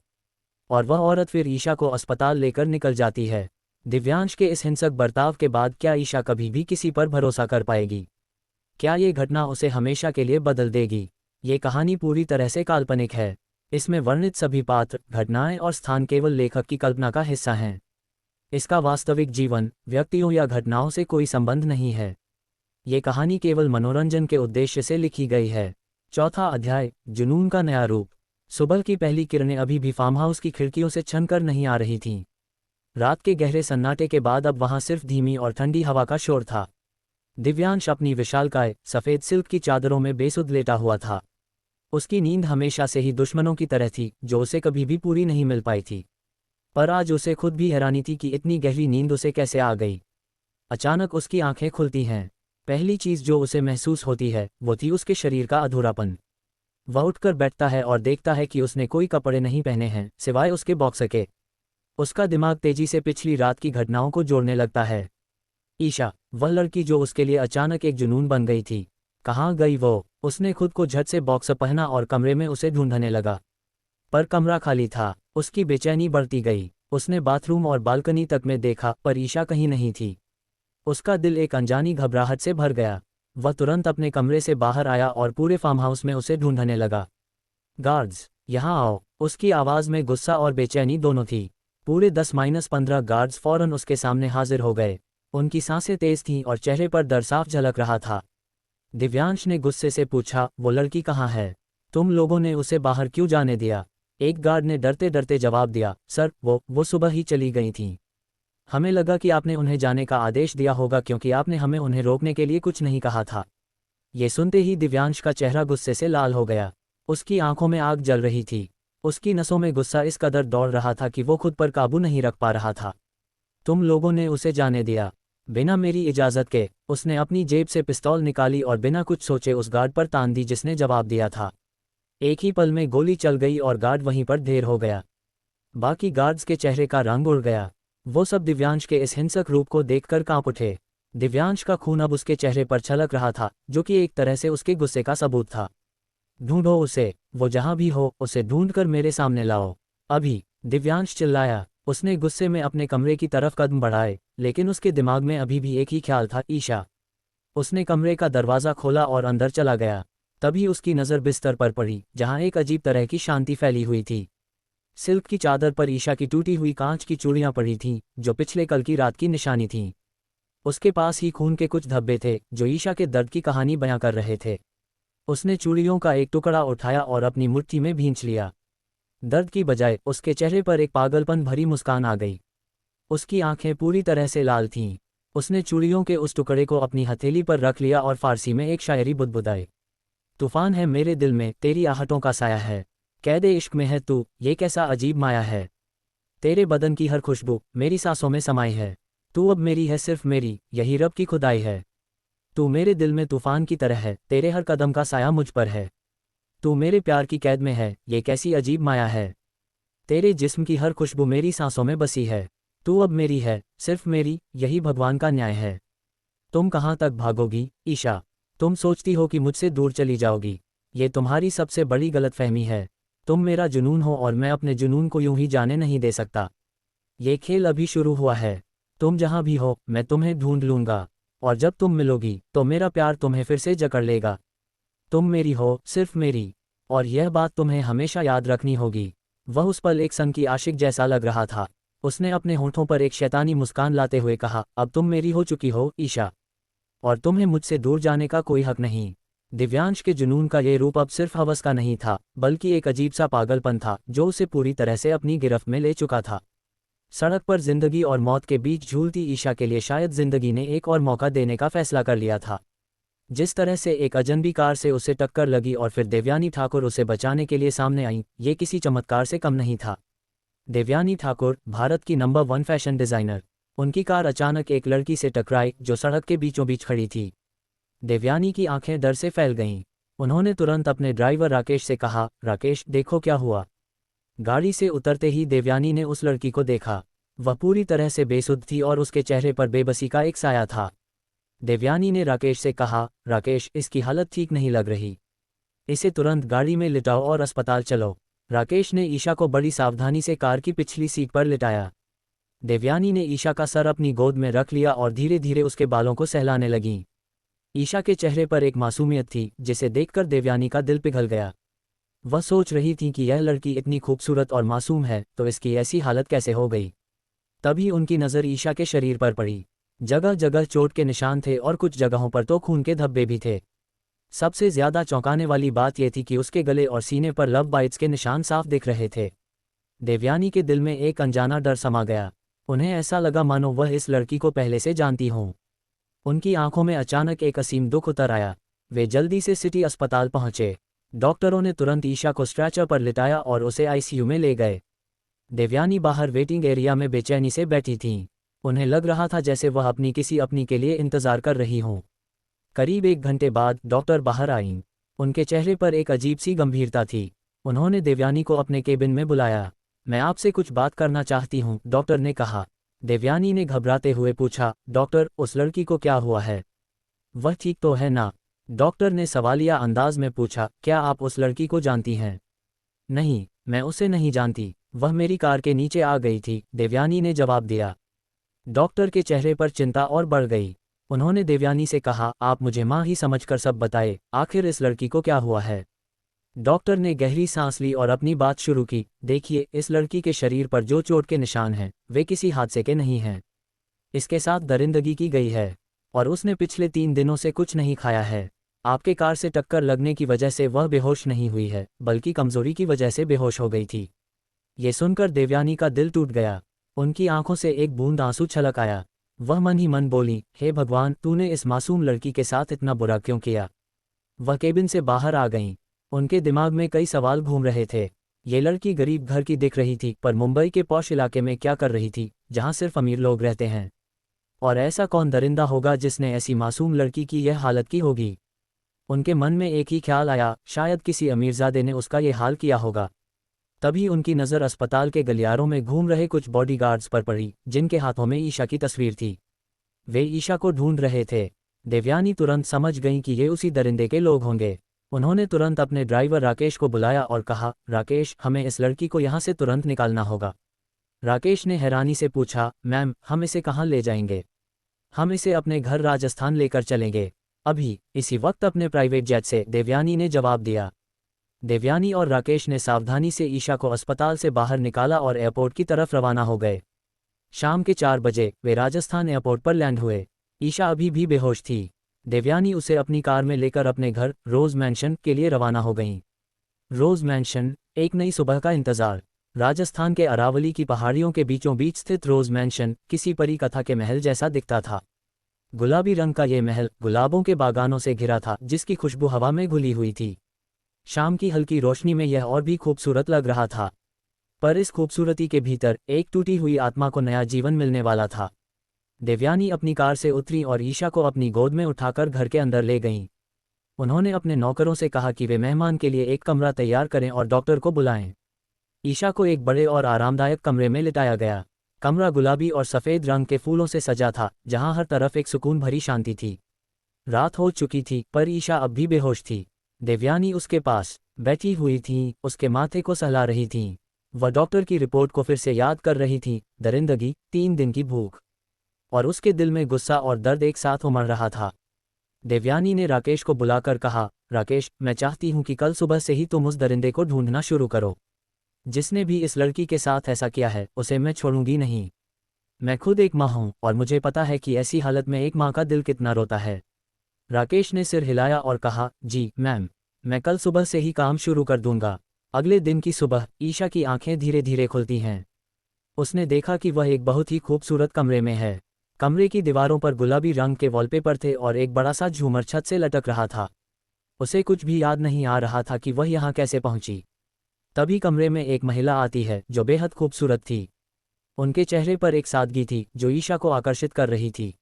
और वह औरत फिर ईशा को अस्पताल लेकर निकल जाती है। दिव्यांश के इस हिंसक बर्ताव के बाद क्या ईशा कभी भी किसी पर भरोसा कर पाएगी? क्या ये घटना उसे हमेशा के लिए बदल देगी? ये कहानी पूरी तरह से काल्पनिक है। इसमें वर्णित सभी पात्र, घटनाएं और स्थान केवल लेखक की कल्पना का हिस्सा हैं। इसका वास्तविक जीवन, व्यक्तियों या घटनाओं से कोई संबंध नहीं है। ये कहानी केवल मनोरंजन के उद्देश्य से लिखी गई है। चौथा अध्याय, जुनून का नया रूप। सुबह की पहली किरणें अभी भी फार्म हाउस की खिड़कियों से छनकर नहीं आ रही थीं। रात के गहरे सन्नाटे के बाद अब वहां सिर्फ धीमी और ठंडी हवा का शोर था। दिव्यांश अपनी विशालकाय सफ़ेद सिल्क की चादरों में बेसुध लेटा हुआ था। उसकी नींद हमेशा से ही दुश्मनों की तरह थी जो उसे कभी भी पूरी नहीं मिल पाई थी। पर आज उसे खुद भी हैरानी थी कि इतनी गहरी नींद उसे कैसे आ गई। अचानक उसकी आंखें खुलती हैं। पहली चीज़ जो उसे महसूस होती है वो थी उसके शरीर का अधूरापन। वह उठकर बैठता है और देखता है कि उसने कोई कपड़े नहीं पहने हैं सिवाय उसके बॉक्सर के। उसका दिमाग तेजी से पिछली रात की घटनाओं को जोड़ने लगता है। ईशा, वह लड़की जो उसके लिए अचानक एक जुनून बन गई थी, कहाँ गई वो? उसने खुद को झट से बॉक्सर पहना और कमरे में उसे ढूंढने लगा। पर कमरा खाली था। उसकी बेचैनी बढ़ती गई। उसने बाथरूम और बालकनी तक में देखा पर ईशा कहीं नहीं थी। उसका दिल एक अनजानी घबराहट से भर गया। वह तुरंत अपने कमरे से बाहर आया और पूरे फार्म हाउस में उसे ढूंढने लगा। गार्ड्स, यहाँ आओ। उसकी आवाज़ में गुस्सा और बेचैनी दोनों थी। पूरे 10-15 गार्ड्स फौरन उसके सामने हाजिर हो गए। उनकी सांसें तेज थीं और चेहरे पर डर साफ झलक रहा था। दिव्यांश ने गुस्से से पूछा, वो लड़की कहाँ है? तुम लोगों ने उसे बाहर क्यों जाने दिया? एक गार्ड ने डरते डरते जवाब दिया, सर वो सुबह ही चली गई थीं। हमें लगा कि आपने उन्हें जाने का आदेश दिया होगा क्योंकि आपने हमें उन्हें रोकने के लिए कुछ नहीं कहा था। ये सुनते ही दिव्यांश का चेहरा गुस्से से लाल हो गया। उसकी आंखों में आग जल रही थी। उसकी नसों में गुस्सा इस कदर दौड़ रहा था कि वो खुद पर काबू नहीं रख पा रहा था। तुम लोगों ने उसे जाने दिया बिना मेरी इजाज़त के। उसने अपनी जेब से पिस्तौल निकाली और बिना कुछ सोचे उस गार्ड पर तान दी जिसने जवाब दिया था। एक ही पल में गोली चल गई और गार्ड वहीं पर ढेर हो गया। बाकी गार्ड्स के चेहरे का रंग उड़ गया। वो सब दिव्यांश के इस हिंसक रूप को देखकर कांप उठे। दिव्यांश का खून अब उसके चेहरे पर छलक रहा था, जो कि एक तरह से उसके गुस्से का सबूत था। ढूंढो उसे, वो जहां भी हो उसे ढूंढकर मेरे सामने लाओ, अभी, दिव्यांश चिल्लाया। उसने गुस्से में अपने कमरे की तरफ कदम बढ़ाए, लेकिन उसके दिमाग में अभी भी एक ही ख्याल था, ईशा। उसने कमरे का दरवाज़ा खोला और अंदर चला गया। तभी उसकी नज़र बिस्तर पर पड़ी, जहां एक अजीब तरह की शांति फैली हुई थी। सिल्क की चादर पर ईशा की टूटी हुई कांच की चूड़ियां पड़ी थीं, जो पिछले कल की रात की निशानी थीं। उसके पास ही खून के कुछ धब्बे थे, जो ईशा के दर्द की कहानी बयां कर रहे थे। उसने चूड़ियों का एक टुकड़ा उठाया और अपनी मुट्ठी में भींच लिया। दर्द की बजाय उसके चेहरे पर एक पागलपन भरी मुस्कान आ गई। उसकी आंखें पूरी तरह से लाल थीं। उसने चूड़ियों के उस टुकड़े को अपनी हथेली पर रख लिया और फारसी में एक शायरी बुदबुदाई। तूफान है मेरे दिल में, तेरी आहटों का साया है। कैदे इश्क में है तू, ये कैसा अजीब माया है। तेरे बदन की हर खुशबू मेरी सांसों में समाई है। तू अब मेरी है, सिर्फ मेरी, यही रब की खुदाई है। तू मेरे दिल में तूफान की तरह है, तेरे हर कदम का साया मुझ पर है। तू मेरे प्यार की कैद में है, ये कैसी अजीब माया है। तेरे जिस्म की हर खुशबू मेरी सांसों में बसी है। तू अब मेरी है, सिर्फ मेरी, यही भगवान का न्याय है। तुम कहाँ तक भागोगी, ईशा? तुम सोचती हो कि मुझसे दूर चली जाओगी? ये तुम्हारी सबसे बड़ी गलतफहमी है। तुम मेरा जुनून हो और मैं अपने जुनून को यूं ही जाने नहीं दे सकता। ये खेल अभी शुरू हुआ है। तुम जहां भी हो, मैं तुम्हें ढूंढ लूंगा, और जब तुम मिलोगी तो मेरा प्यार तुम्हें फिर से जकड़ लेगा। तुम मेरी हो, सिर्फ मेरी, और यह बात तुम्हें हमेशा याद रखनी होगी। वह उस पल एक संग की आशिक जैसा लग रहा था। उसने अपने होंठों पर एक शैतानी मुस्कान लाते हुए कहा, अब तुम मेरी हो चुकी हो, ईशा, और तुम्हें मुझसे दूर जाने का कोई हक नहीं। दिव्यांश के जुनून का ये रूप अब सिर्फ हवस का नहीं था, बल्कि एक अजीब सा पागलपन था, जो उसे पूरी तरह से अपनी गिरफ्त में ले चुका था। सड़क पर जिंदगी और मौत के बीच झूलती ईशा के लिए शायद जिंदगी ने एक और मौका देने का फैसला कर लिया था। जिस तरह से एक अजनबी कार से उसे टक्कर लगी और फिर देवयानी ठाकुर उसे बचाने के लिए सामने आई, ये किसी चमत्कार से कम नहीं था। देवयानी ठाकुर, भारत की नंबर 1 फैशन डिज़ाइनर। उनकी कार अचानक एक लड़की से टकराई जो सड़क के बीचों बीच खड़ी थी। देवयानी की आंखें डर से फैल गईं। उन्होंने तुरंत अपने ड्राइवर राकेश से कहा, राकेश, देखो क्या हुआ। गाड़ी से उतरते ही देवयानी ने उस लड़की को देखा। वह पूरी तरह से बेसुध थी और उसके चेहरे पर बेबसी का एक साया था। देवयानी ने राकेश से कहा, राकेश, इसकी हालत ठीक नहीं लग रही। इसे तुरंत गाड़ी में लिटाओ और अस्पताल चलो। राकेश ने ईशा को बड़ी सावधानी से कार की पिछली सीट पर लिटाया। देवयानी ने ईशा का सर अपनी गोद में रख लिया और धीरे धीरे उसके बालों को सहलाने लगीं। ईशा के चेहरे पर एक मासूमियत थी, जिसे देखकर देवयानी का दिल पिघल गया। वह सोच रही थी कि यह लड़की इतनी खूबसूरत और मासूम है, तो इसकी ऐसी हालत कैसे हो गई। तभी उनकी नज़र ईशा के शरीर पर पड़ी। जगह जगह चोट के निशान थे और कुछ जगहों पर तो खून के धब्बे भी थे। सबसे ज्यादा चौंकाने वाली बात यह थी कि उसके गले और सीने पर लव बाइट्स के निशान साफ दिख रहे थे। देवयानी के दिल में एक अनजाना डर समा गया। उन्हें ऐसा लगा मानो वह इस लड़की को पहले से जानती हों। उनकी आंखों में अचानक एक असीम दुख उतर आया। वे जल्दी से सिटी अस्पताल पहुंचे। डॉक्टरों ने तुरंत ईशा को स्ट्रेचर पर लिटाया और उसे आईसीयू में ले गए। देवयानी बाहर वेटिंग एरिया में बेचैनी से बैठी थीं। उन्हें लग रहा था जैसे वह किसी अपनी के लिए इंतजार कर रही हों। करीब 1 घंटे बाद डॉक्टर बाहर आईं। उनके चेहरे पर एक अजीब सी गंभीरता थी। उन्होंने देवयानी को अपने केबिन में बुलाया। मैं आपसे कुछ बात करना चाहती हूँ, डॉक्टर ने कहा। देवयानी ने घबराते हुए पूछा, डॉक्टर, उस लड़की को क्या हुआ है? वह ठीक तो है ना? डॉक्टर ने सवालिया अंदाज में पूछा, क्या आप उस लड़की को जानती हैं? नहीं, मैं उसे नहीं जानती, वह मेरी कार के नीचे आ गई थी, देवयानी ने जवाब दिया। डॉक्टर के चेहरे पर चिंता और बढ़ गई। उन्होंने देवयानी से कहा, आप मुझे माँ ही समझकर सब बताए, आखिर इस लड़की को क्या हुआ है? डॉक्टर ने गहरी सांस ली और अपनी बात शुरू की। देखिए, इस लड़की के शरीर पर जो चोट के निशान हैं, वे किसी हादसे के नहीं हैं। इसके साथ दरिंदगी की गई है, और उसने पिछले 3 दिनों से कुछ नहीं खाया है। आपके कार से टक्कर लगने की वजह से वह बेहोश नहीं हुई है, बल्कि कमजोरी की वजह से बेहोश हो गई थी। ये सुनकर देवयानी का दिल टूट गया। उनकी आंखों से एक बूंद आंसू छलक आया। वह मन ही मन बोली, हे भगवान, तूने इस मासूम लड़की के साथ इतना बुरा क्यों किया? वह केबिन से बाहर आ गईं। उनके दिमाग में कई सवाल घूम रहे थे। ये लड़की गरीब घर की दिख रही थी, पर मुंबई के पॉश इलाके में क्या कर रही थी, जहां सिर्फ अमीर लोग रहते हैं? और ऐसा कौन दरिंदा होगा जिसने ऐसी मासूम लड़की की यह हालत की होगी? उनके मन में एक ही ख्याल आया, शायद किसी अमीरजादे ने उसका ये हाल किया होगा। तभी उनकी नज़र अस्पताल के गलियारों में घूम रहे कुछ बॉडीगार्ड्स पर पड़ी, जिनके हाथों में ईशा की तस्वीर थी। वे ईशा को ढूंढ रहे थे। देवयानी तुरंत समझ गईं कि ये उसी दरिंदे के लोग होंगे। उन्होंने तुरंत अपने ड्राइवर राकेश को बुलाया और कहा, राकेश, हमें इस लड़की को यहाँ से तुरंत निकालना होगा। राकेश ने हैरानी से पूछा, मैम, हम इसे कहाँ ले जाएंगे? हम इसे अपने घर राजस्थान लेकर चलेंगे, अभी, इसी वक्त अपने प्राइवेट जेट से, देवयानी ने जवाब दिया। देवयानी और राकेश ने सावधानी से ईशा को अस्पताल से बाहर निकाला और एयरपोर्ट की तरफ रवाना हो गए। शाम के 4 बजे वे राजस्थान एयरपोर्ट पर लैंड हुए। ईशा अभी भी बेहोश थी। देवयानी उसे अपनी कार में लेकर अपने घर रोज मैंशन के लिए रवाना हो गईं। रोज मैंशन, एक नई सुबह का इंतजार। राजस्थान के अरावली की पहाड़ियों के बीचों बीच स्थित रोज मैंशन किसी परी कथा के महल जैसा दिखता था। गुलाबी रंग का ये महल गुलाबों के बागानों से घिरा था, जिसकी खुशबू हवा में घुली हुई थी। शाम की हल्की रोशनी में यह और भी खूबसूरत लग रहा था। पर इस खूबसूरती के भीतर एक टूटी हुई आत्मा को नया जीवन मिलने वाला था। देवयानी अपनी कार से उतरी और ईशा को अपनी गोद में उठाकर घर के अंदर ले गईं। उन्होंने अपने नौकरों से कहा कि वे मेहमान के लिए एक कमरा तैयार करें और डॉक्टर को बुलाएं। ईशा को एक बड़े और आरामदायक कमरे में लिटाया गया। कमरा गुलाबी और सफ़ेद रंग के फूलों से सजा था, जहां हर तरफ एक सुकून भरी शांति थी। रात हो चुकी थी, पर ईशा अब भी बेहोश थी। देवयानी उसके पास बैठी हुई थी, उसके माथे को सहला रही थीं। वह डॉक्टर की रिपोर्ट को फिर से याद कर रही थी, दरिंदगी, 3 दिन की भूख, और उसके दिल में गुस्सा और दर्द एक साथ उमड़ रहा था। देवयानी ने राकेश को बुलाकर कहा, राकेश, मैं चाहती हूं कि कल सुबह से ही तुम उस दरिंदे को ढूंढना शुरू करो। जिसने भी इस लड़की के साथ ऐसा किया है, उसे मैं छोड़ूंगी नहीं। मैं खुद एक माँ हूं और मुझे पता है कि ऐसी हालत में एक माँ का दिल कितना रोता है। राकेश ने सिर हिलाया और कहा, जी मैम, मैं कल सुबह से ही काम शुरू कर दूंगा। अगले दिन की सुबह ईशा की आंखें धीरे धीरे खुलती हैं। उसने देखा कि वह एक बहुत ही खूबसूरत कमरे में है। कमरे की दीवारों पर गुलाबी रंग के वॉलपेपर थे और एक बड़ा सा झूमर छत से लटक रहा था। उसे कुछ भी याद नहीं आ रहा था कि वह यहाँ कैसे पहुंची। तभी कमरे में एक महिला आती है जो बेहद खूबसूरत थी। उनके चेहरे पर एक सादगी थी जो ईशा को आकर्षित कर रही थी।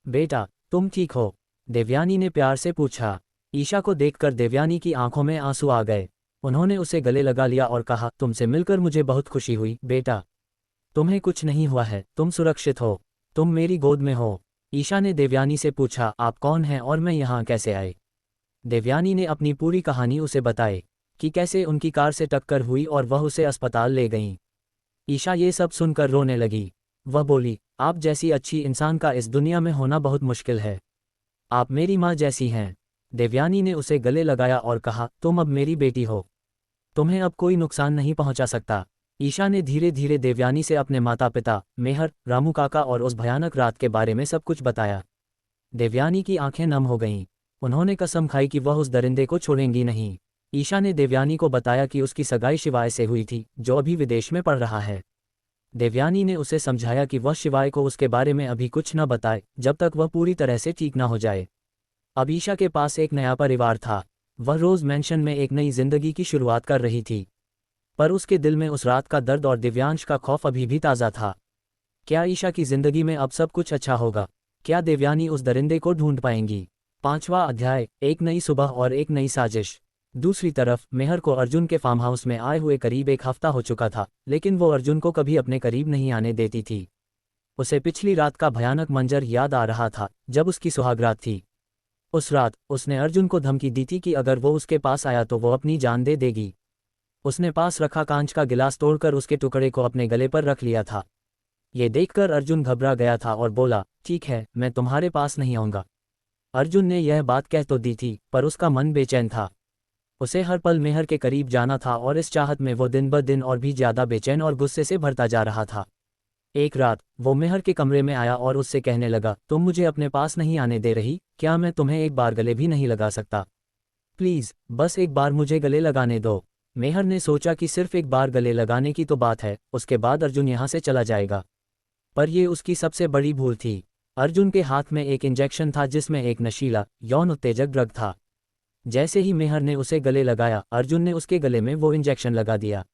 बेटा, तुम ठीक हो? देवयानी ने प्यार से पूछा। ईशा को देखकर देवयानी की आंखों में आंसू आ गए। उन्होंने उसे गले लगा लिया और कहा, तुमसे मिलकर मुझे बहुत खुशी हुई बेटा। तुम्हें कुछ नहीं हुआ है, तुम सुरक्षित हो, तुम मेरी गोद में हो। ईशा ने देवयानी से पूछा, आप कौन हैं और मैं यहाँ कैसे आए? देवयानी ने अपनी पूरी कहानी उसे बताई कि कैसे उनकी कार से टक्कर हुई और वह उसे अस्पताल ले गईं। ईशा ये सब सुनकर रोने लगी। वह बोली, आप जैसी अच्छी इंसान का इस दुनिया में होना बहुत मुश्किल है। आप मेरी माँ जैसी हैं। देवयानी ने उसे गले लगाया और कहा, तुम अब मेरी बेटी हो, तुम्हें अब कोई नुकसान नहीं पहुंचा सकता। ईशा ने धीरे धीरे देवयानी से अपने माता पिता, मेहर, रामू काका और उस भयानक रात के बारे में सब कुछ बताया। देवयानी की आंखें नम हो गईं। उन्होंने कसम खाई कि वह उस दरिंदे को छोड़ेंगी नहीं। ईशा ने देवयानी को बताया कि उसकी सगाई शिवाय से हुई थी, जो अभी विदेश में पढ़ रहा है। देवयानी ने उसे समझाया कि वह शिवाय को उसके बारे में अभी कुछ न बताए जब तक वह पूरी तरह से ठीक न हो जाए। अब ईशा के पास एक नया परिवार था। वह रोज मैंशन में एक नई जिंदगी की शुरुआत कर रही थी। पर उसके दिल में उस रात का दर्द और दिव्यांश का खौफ अभी भी ताज़ा था। क्या ईशा की जिंदगी में अब सब कुछ अच्छा होगा? क्या देवयानी उस दरिंदे को ढूंढ पाएंगी? 5वां अध्याय, एक नई सुबह और एक नई साजिश। दूसरी तरफ मेहर को अर्जुन के फार्म हाउस में आए हुए करीब 1 हफ्ता हो चुका था, लेकिन वो अर्जुन को कभी अपने करीब नहीं आने देती थी। उसे पिछली रात का भयानक मंजर याद आ रहा था, जब उसकी सुहागरात थी। उस रात उसने अर्जुन को धमकी दी थी कि अगर वो उसके पास आया तो वो अपनी जान दे देगी। उसने पास रखा कांच का गिलास तोड़कर उसके टुकड़े को अपने गले पर रख लिया था। ये देखकर अर्जुन घबरा गया था और बोला, ठीक है, मैं तुम्हारे पास नहीं आऊँगा। अर्जुन ने यह बात कह तो दी थी, पर उसका मन बेचैन था। उसे हर पल मेहर के करीब जाना था और इस चाहत में वो दिन ब दिन और भी ज़्यादा बेचैन और गुस्से से भरता जा रहा था। एक रात वो मेहर के कमरे में आया और उससे कहने लगा, तुम मुझे अपने पास नहीं आने दे रही, क्या मैं तुम्हें एक बार गले भी नहीं लगा सकता? प्लीज़, बस एक बार मुझे गले लगाने दो। मेहर ने सोचा कि सिर्फ एक बार गले लगाने की तो बात है, उसके बाद अर्जुन यहाँ से चला जाएगा। पर यह उसकी सबसे बड़ी भूल थी। अर्जुन के हाथ में एक इंजेक्शन था जिसमें एक नशीला, यौन उत्तेजक ड्रग था। जैसे ही मेहर ने उसे गले लगाया, अर्जुन ने उसके गले में वो इंजेक्शन लगा दिया।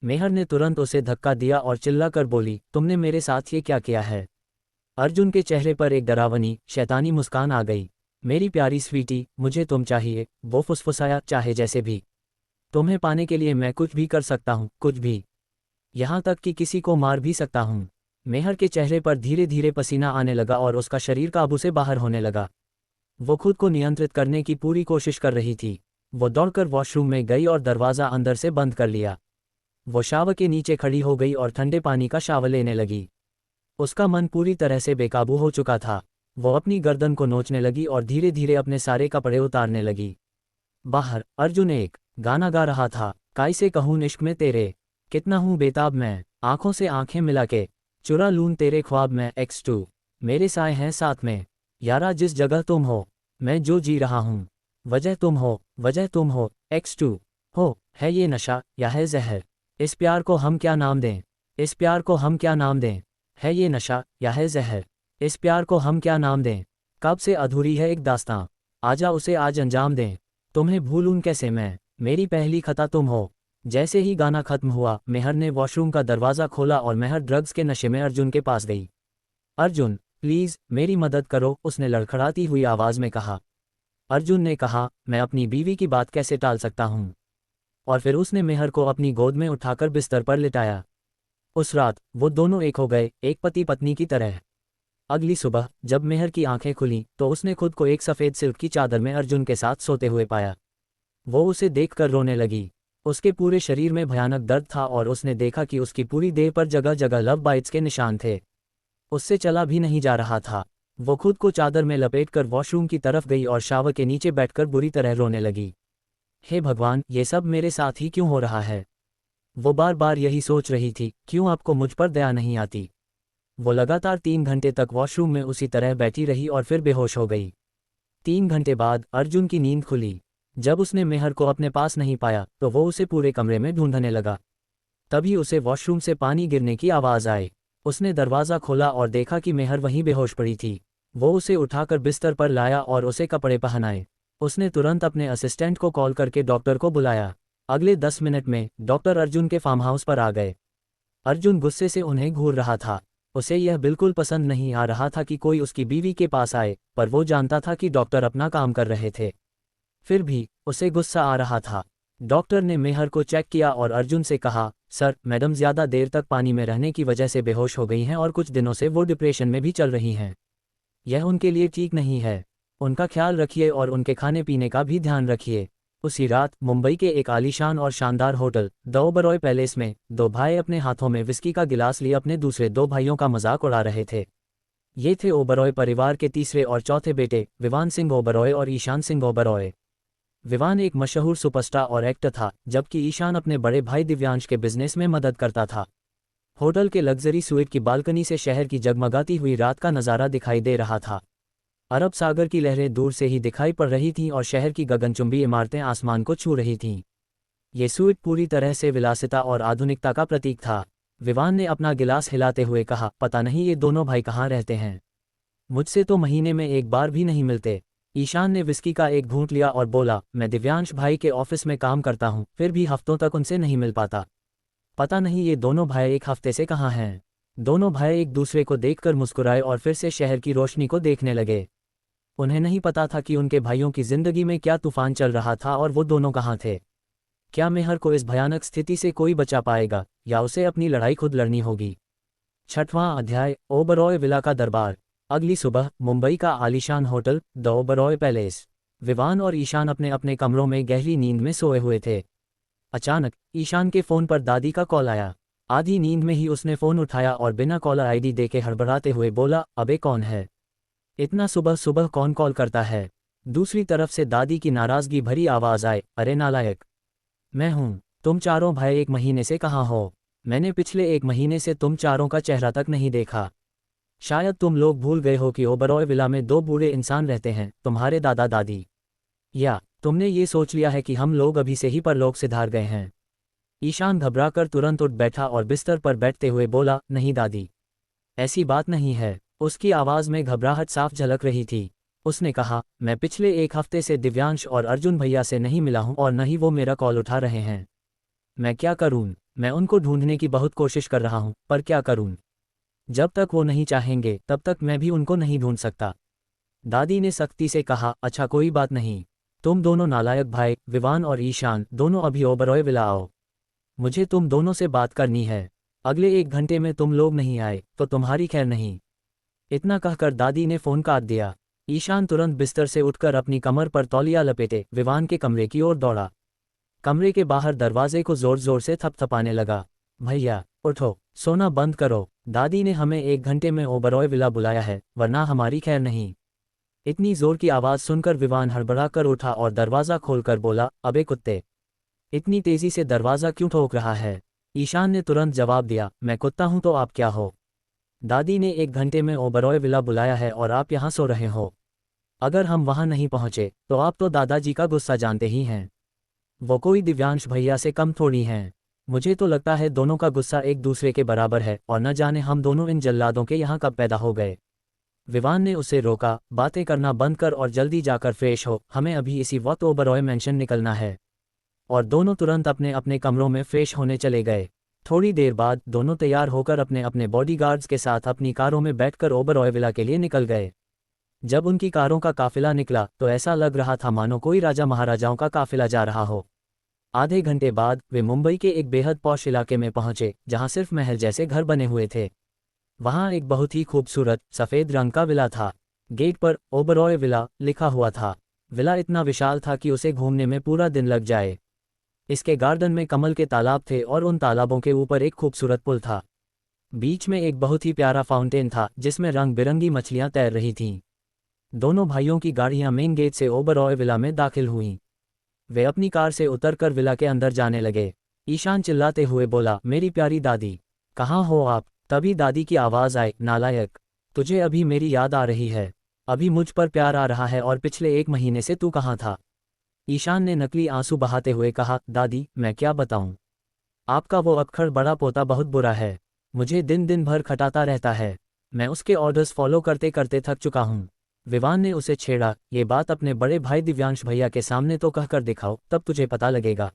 मेहर ने तुरंत उसे धक्का दिया और चिल्लाकर बोली, तुमने मेरे साथ ये क्या किया है? अर्जुन के चेहरे पर एक डरावनी, शैतानी मुस्कान आ गई। मेरी प्यारी स्वीटी, मुझे तुम चाहिए, वो फुसफुसाया, चाहे जैसे भी। तुम्हें पाने के लिए मैं कुछ भी कर सकता हूँ, कुछ भी, यहाँ तक कि किसी को मार भी सकता हूँ। मेहर के चेहरे पर धीरे धीरे पसीना आने लगा और उसका शरीर काबू से बाहर होने लगा। वो खुद को नियंत्रित करने की पूरी कोशिश कर रही थी। वो दौड़कर वॉशरूम में गई और दरवाज़ा अंदर से बंद कर लिया। वो शावर के नीचे खड़ी हो गई और ठंडे पानी का शावर लेने लगी। उसका मन पूरी तरह से बेकाबू हो चुका था। वो अपनी गर्दन को नोचने लगी और धीरे धीरे अपने सारे कपड़े उतारने लगी। बाहर अर्जुन एक गाना गा रहा था, काय से कहूँ इश्क में तेरे, कितना हूँ बेताब मैं, आंखों से आंखें मिला के, चुरा लूं तेरे ख्वाब में X2, मेरे साए हैं साथ में, यारा जिस जगह तुम हो, मैं जो जी रहा हूँ, वजह तुम हो, वजह तुम हो, X2, हो, है ये नशा या है जहर, इस प्यार को हम क्या नाम दें, इस प्यार को हम क्या नाम दें, है ये नशा या है जहर, इस प्यार को हम क्या नाम दें, कब से अधूरी है एक दास्तां, आजा उसे आज अंजाम दें, तुम्हें भूलूं कैसे मैं, मेरी पहली खता तुम हो। जैसे ही गाना खत्म हुआ, मेहर ने वॉशरूम का दरवाज़ा खोला और मेहर ड्रग्स के नशे में अर्जुन के पास गई। अर्जुन, प्लीज़ मेरी मदद करो, उसने लड़खड़ाती हुई आवाज़ में कहा। अर्जुन ने कहा, मैं अपनी बीवी की बात कैसे टाल सकता हूँ। और फिर उसने मेहर को अपनी गोद में उठाकर बिस्तर पर लिटाया। उस रात वो दोनों एक हो गए, एक पति पत्नी की तरह। अगली सुबह जब मेहर की आंखें खुलीं तो उसने खुद को एक सफ़ेद सिल्क की चादर में अर्जुन के साथ सोते हुए पाया। वो उसे देखकर रोने लगी। उसके पूरे शरीर में भयानक दर्द था और उसने देखा कि उसकी पूरी देह पर जगह जगह लव बाइट्स के निशान थे। उससे चला भी नहीं जा रहा था। वो खुद को चादर में लपेटकर वॉशरूम की तरफ गई और शावर के नीचे बैठकर बुरी तरह रोने लगी। हे भगवान, ये सब मेरे साथ ही क्यों हो रहा है। वो बार बार यही सोच रही थी, क्यों आपको मुझ पर दया नहीं आती। वो लगातार 3 घंटे तक वॉशरूम में उसी तरह बैठी रही और फिर बेहोश हो गई। 3 घंटे बाद अर्जुन की नींद खुली। जब उसने मेहर को अपने पास नहीं पाया तो वो उसे पूरे कमरे में ढूंढने लगा। तभी उसे वॉशरूम से पानी गिरने की आवाज़ आई। उसने दरवाज़ा खोला और देखा कि मेहर वहीं बेहोश पड़ी थी। वो उसे उठाकर बिस्तर पर लाया और उसे कपड़े पहनाए। उसने तुरंत अपने असिस्टेंट को कॉल करके डॉक्टर को बुलाया। अगले 10 मिनट में डॉक्टर अर्जुन के फार्म हाउस पर आ गए। अर्जुन गुस्से से उन्हें घूर रहा था। उसे यह बिल्कुल पसंद नहीं आ रहा था कि कोई उसकी बीवी के पास आए, पर वो जानता था कि डॉक्टर अपना काम कर रहे थे। फिर भी उसे गुस्सा आ रहा था। डॉक्टर ने मेहर को चेक किया और अर्जुन से कहा, सर, मैडम ज़्यादा देर तक पानी में रहने की वजह से बेहोश हो गई हैं और कुछ दिनों से वो डिप्रेशन में भी चल रही हैं। यह उनके लिए ठीक नहीं है। उनका ख्याल रखिए और उनके खाने पीने का भी ध्यान रखिए। उसी रात मुंबई के एक आलीशान और शानदार होटल द ओबरॉय पैलेस में 2 भाई अपने हाथों में विस्की का गिलास लिए अपने दूसरे 2 भाइयों का मजाक उड़ा रहे थे। ये थे ओबरॉय परिवार के तीसरे और चौथे बेटे, विवान सिंह ओबरॉय और ईशान सिंह ओबरॉय। विवान एक मशहूर सुपरस्टार और एक्टर था, जबकि ईशान अपने बड़े भाई दिव्यांश के बिजनेस में मदद करता था। होटल के लग्जरी स्वीट की बालकनी से शहर की जगमगाती हुई रात का नज़ारा दिखाई दे रहा था। अरब सागर की लहरें दूर से ही दिखाई पड़ रही थीं और शहर की गगनचुंबी इमारतें आसमान को छू रही थीं। ये स्वीट पूरी तरह से विलासिता और आधुनिकता का प्रतीक था। विवान ने अपना गिलास हिलाते हुए कहा, पता नहीं ये दोनों भाई कहाँ रहते हैं। मुझसे तो महीने में एक बार भी नहीं मिलते। ईशान ने विस्की का एक घूंट लिया और बोला, मैं दिव्यांश भाई के ऑफिस में काम करता हूँ, फिर भी हफ्तों तक उनसे नहीं मिल पाता। पता नहीं ये दोनों भाई एक हफ्ते से कहाँ हैं। दोनों भाई एक दूसरे को देखकर मुस्कुराए और फिर से शहर की रोशनी को देखने लगे। उन्हें नहीं पता था कि उनके भाइयों की जिंदगी में क्या तूफान चल रहा था और वो दोनों कहाँ थे। क्या मेहर को इस भयानक स्थिति से कोई बचा पाएगा या उसे अपनी लड़ाई खुद लड़नी होगी। 6वां अध्याय, ओबरॉय विला का दरबार। अगली सुबह मुंबई का आलीशान hotel the Oberoi palace. Vivaan और ईशान अपने अपने कमरों में गहरी नींद में सोए हुए थे। अचानक ईशान के फ़ोन पर दादी का कॉल आया। आधी नींद में ही उसने फ़ोन उठाया और बिना कॉलर आईडी देके हड़बड़ाते हुए बोला, अबे कौन है? इतना सुबह सुबह कौन कॉल करता है? दूसरी तरफ से दादी की नाराज़गी भरी आवाज़ आए, अरे नालायक, मैं हूँ। तुम चारों भाई 1 महीने से कहाँ हो? मैंने पिछले 1 महीने से तुम चारों का चेहरा तक नहीं देखा। शायद तुम लोग भूल गए हो कि ओबरॉय विला में 2 बूढ़े इंसान रहते हैं, तुम्हारे दादा दादी। या तुमने ये सोच लिया है कि हम लोग अभी से ही परलोक सिधार गए हैं। ईशान घबराकर तुरंत उठ बैठा और बिस्तर पर बैठते हुए बोला, नहीं दादी, ऐसी बात नहीं है। उसकी आवाज़ में घबराहट साफ झलक रही थी। उसने कहा, मैं पिछले 1 हफ्ते से दिव्यांश और अर्जुन भैया से नहीं मिला हूं और न ही वो मेरा कॉल उठा रहे हैं। मैं क्या करूं? मैं उनको ढूंढने की बहुत कोशिश कर रहा हूं, पर क्या करूं? जब तक वो नहीं चाहेंगे तब तक मैं भी उनको नहीं ढूंढ सकता। दादी ने सख्ती से कहा, अच्छा कोई बात नहीं, तुम दोनों नालायक भाई विवान और ईशान दोनों अभी ओबरॉय विला आओ। मुझे तुम दोनों से बात करनी है। अगले 1 घंटे में तुम लोग नहीं आए तो तुम्हारी खैर नहीं। इतना कहकर दादी ने फोन काट दिया। ईशान तुरंत बिस्तर से उठकर अपनी कमर पर तौलिया लपेटे विवान के कमरे की ओर दौड़ा। कमरे के बाहर दरवाजे को जोर जोर से थपथपाने लगा। भैया उठो, सोना बंद करो। दादी ने हमें 1 घंटे में ओबरॉय विला बुलाया है, वरना हमारी खैर नहीं। इतनी जोर की आवाज़ सुनकर विवान हड़बड़ा कर उठा और दरवाज़ा खोलकर बोला, अबे कुत्ते, इतनी तेज़ी से दरवाज़ा क्यों ठोक रहा है? ईशान ने तुरंत जवाब दिया, मैं कुत्ता हूं तो आप क्या हो? दादी ने 1 घंटे में ओबरॉय विला बुलाया है और आप यहाँ सो रहे हो। अगर हम वहाँ नहीं पहुँचे तो आप तो दादाजी का गुस्सा जानते ही हैं। वो कोई दिव्यांश भैया से कम थोड़ी हैं। मुझे तो लगता है दोनों का गुस्सा एक दूसरे के बराबर है और न जाने हम दोनों इन जल्लादों के यहाँ कब पैदा हो गए। विवान ने उसे रोका, बातें करना बंद कर और जल्दी जाकर फ्रेश हो, हमें अभी इसी वक्त ओबरॉय मैंशन निकलना है। और दोनों तुरंत अपने अपने कमरों में फ्रेश होने चले गए। थोड़ी देर बाद दोनों तैयार होकर अपने अपने बॉडीगार्ड्स के साथ अपनी कारों में बैठकर ओबरॉय विला के लिए निकल गए। जब उनकी कारों का काफिला निकला तो ऐसा लग रहा था मानो कोई राजा महाराजाओं का काफिला जा रहा हो। आधे घंटे बाद वे मुंबई के एक बेहद पॉश इलाके में पहुंचे जहां सिर्फ महल जैसे घर बने हुए थे। वहां एक बहुत ही खूबसूरत सफ़ेद रंग का विला था। गेट पर ओबरॉय विला लिखा हुआ था। विला इतना विशाल था कि उसे घूमने में पूरा दिन लग जाए। इसके गार्डन में कमल के तालाब थे और उन तालाबों के ऊपर एक खूबसूरत पुल था। बीच में एक बहुत ही प्यारा फाउंटेन था जिसमें रंग बिरंगी मछलियां तैर रही थीं। दोनों भाइयों की गाड़ियां मेन गेट से ओबरॉय विला में दाखिल हुईं। वे अपनी कार से उतरकर विला के अंदर जाने लगे। ईशान चिल्लाते हुए बोला, मेरी प्यारी दादी, कहाँ हो आप? तभी दादी की आवाज़ आई, नालायक, तुझे अभी मेरी याद आ रही है? अभी मुझ पर प्यार आ रहा है और पिछले 1 महीने से तू कहाँ था? ईशान ने नकली आंसू बहाते हुए कहा, दादी मैं क्या बताऊं? आपका वो अक्खड़ बड़ा पोता बहुत बुरा है। मुझे दिन दिन भर खटाता रहता है। मैं उसके ऑर्डर्स फॉलो करते करते थक चुका हूं। विवान ने उसे छेड़ा, ये बात अपने बड़े भाई दिव्यांश भैया के सामने तो कहकर दिखाओ, तब तुझे पता लगेगा।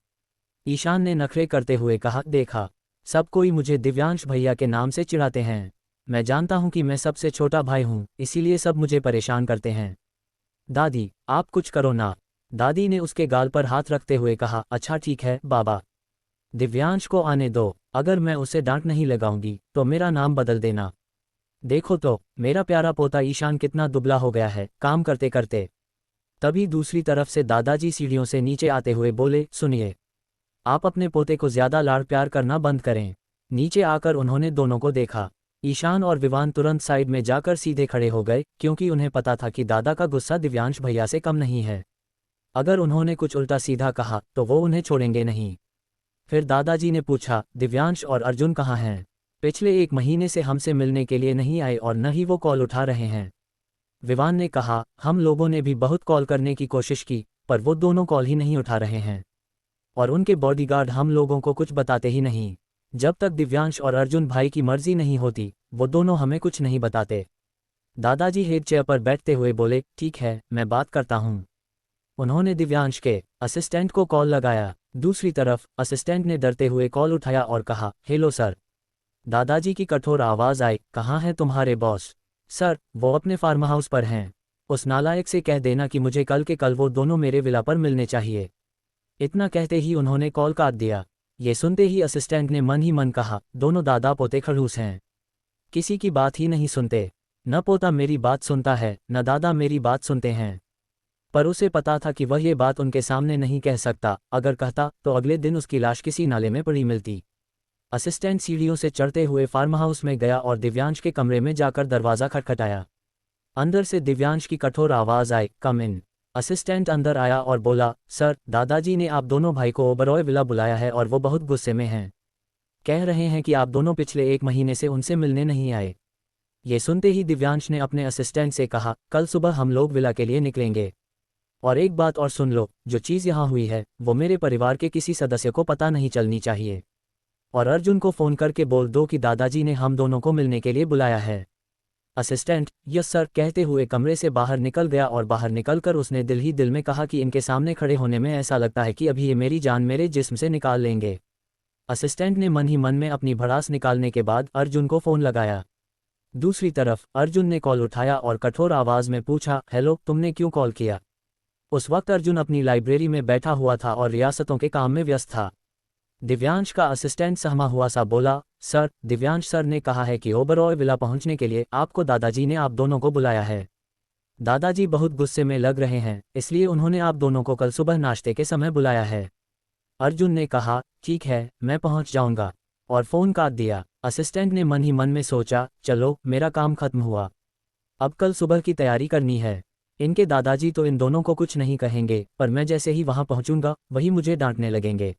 ईशान ने नखरे करते हुए कहा, देखा, सब कोई मुझे दिव्यांश भैया के नाम से चिढ़ाते हैं। मैं जानता हूं कि मैं सबसे छोटा भाई हूं, इसीलिए सब मुझे परेशान करते हैं। दादी आप कुछ करो ना। दादी ने उसके गाल पर हाथ रखते हुए कहा, अच्छा ठीक है बाबा, दिव्यांश को आने दो। अगर मैं उसे डांट नहीं लगाऊंगी तो मेरा नाम बदल देना। देखो तो मेरा प्यारा पोता ईशान कितना दुबला हो गया है काम करते करते। तभी दूसरी तरफ से दादाजी सीढ़ियों से नीचे आते हुए बोले, सुनिए, आप अपने पोते को ज्यादा लाड़ प्यार करना बंद करें। नीचे आकर उन्होंने दोनों को देखा। ईशान और विवान तुरंत साइड में जाकर सीधे खड़े हो गए क्योंकि उन्हें पता था कि दादा का गुस्सा दिव्यांश भैया से कम नहीं है। अगर उन्होंने कुछ उल्टा सीधा कहा तो वो उन्हें छोड़ेंगे नहीं। फिर दादाजी ने पूछा, दिव्यांश और अर्जुन कहाँ हैं? पिछले 1 महीने से हमसे मिलने के लिए नहीं आए और न ही वो कॉल उठा रहे हैं। विवान ने कहा, हम लोगों ने भी बहुत कॉल करने की कोशिश की पर वो दोनों कॉल ही नहीं उठा रहे हैं। और उनके बॉडीगार्ड हम लोगों को कुछ बताते ही नहीं। जब तक दिव्यांश और अर्जुन भाई की मर्जी नहीं होती वो दोनों हमें कुछ नहीं बताते। दादाजी हेड चेयर पर बैठते हुए बोले, ठीक है मैं बात करता हूँ। उन्होंने दिव्यांश के असिस्टेंट को कॉल लगाया। दूसरी तरफ असिस्टेंट ने डरते हुए कॉल उठाया और कहा, हेलो सर। दादाजी की कठोर आवाज़ आई, कहाँ है तुम्हारे बॉस? सर वो अपने फार्म हाउस पर हैं। उस नालायक से कह देना कि मुझे कल के कल वो दोनों मेरे विला पर मिलने चाहिए। इतना कहते ही उन्होंने कॉल काट दिया। ये सुनते ही असिस्टेंट ने मन ही मन कहा, दोनों दादा पोते खड़ूस हैं, किसी की बात ही नहीं सुनते। न पोता मेरी बात सुनता है न दादा मेरी बात सुनते हैं। पर उसे पता था कि वह ये बात उनके सामने नहीं कह सकता। अगर कहता तो अगले दिन उसकी लाश किसी नाले में पड़ी मिलती। असिस्टेंट सीढ़ियों से चढ़ते हुए फार्म हाउस में गया और दिव्यांश के कमरे में जाकर दरवाज़ा खटखटाया। अंदर से दिव्यांश की कठोर आवाज़ आई, कम इन। असिस्टेंट अंदर आया और बोला, सर दादाजी ने आप दोनों भाई को ओबरॉय विला बुलाया है और वो बहुत गुस्से में हैं। कह रहे हैं कि आप दोनों पिछले 1 महीने से उनसे मिलने नहीं आए। ये सुनते ही दिव्यांश ने अपने असिस्टेंट से कहा, कल सुबह हम लोग विला के लिए निकलेंगे। और एक बात और सुन लो, जो चीज़ यहाँ हुई है वो मेरे परिवार के किसी सदस्य को पता नहीं चलनी चाहिए। और अर्जुन को फ़ोन करके बोल दो कि दादाजी ने हम दोनों को मिलने के लिए बुलाया है। असिस्टेंट यस सर कहते हुए कमरे से बाहर निकल गया और बाहर निकलकर उसने दिल ही दिल में कहा कि इनके सामने खड़े होने में ऐसा लगता है कि अभी ये मेरी जान मेरे जिस्म से निकाल लेंगे। असिस्टेंट ने मन ही मन में अपनी भड़ास निकालने के बाद अर्जुन को फ़ोन लगाया। दूसरी तरफ अर्जुन ने कॉल उठाया और कठोर आवाज़ में पूछा, हेलो तुमने क्यों कॉल किया? उस वक्त अर्जुन अपनी लाइब्रेरी में बैठा हुआ था और रियासतों के काम में व्यस्त था। दिव्यांश का असिस्टेंट सहमा हुआ सा बोला, सर, दिव्यांश सर ने कहा है कि ओबरॉय विला पहुंचने के लिए आपको दादाजी ने आप दोनों को बुलाया है। दादाजी बहुत गुस्से में लग रहे हैं, इसलिए उन्होंने आप दोनों को कल सुबह नाश्ते के समय बुलाया है। अर्जुन ने कहा, ठीक है, मैं पहुंच जाऊंगा, और फ़ोन काट दिया। असिस्टेंट ने मन ही मन में सोचा, चलो, मेरा काम खत्म हुआ। अब कल सुबह की तैयारी करनी है। इनके दादाजी तो इन दोनों को कुछ नहीं कहेंगे, पर मैं जैसे ही वहां पहुंचूंगा वही मुझे डांटने लगेंगे।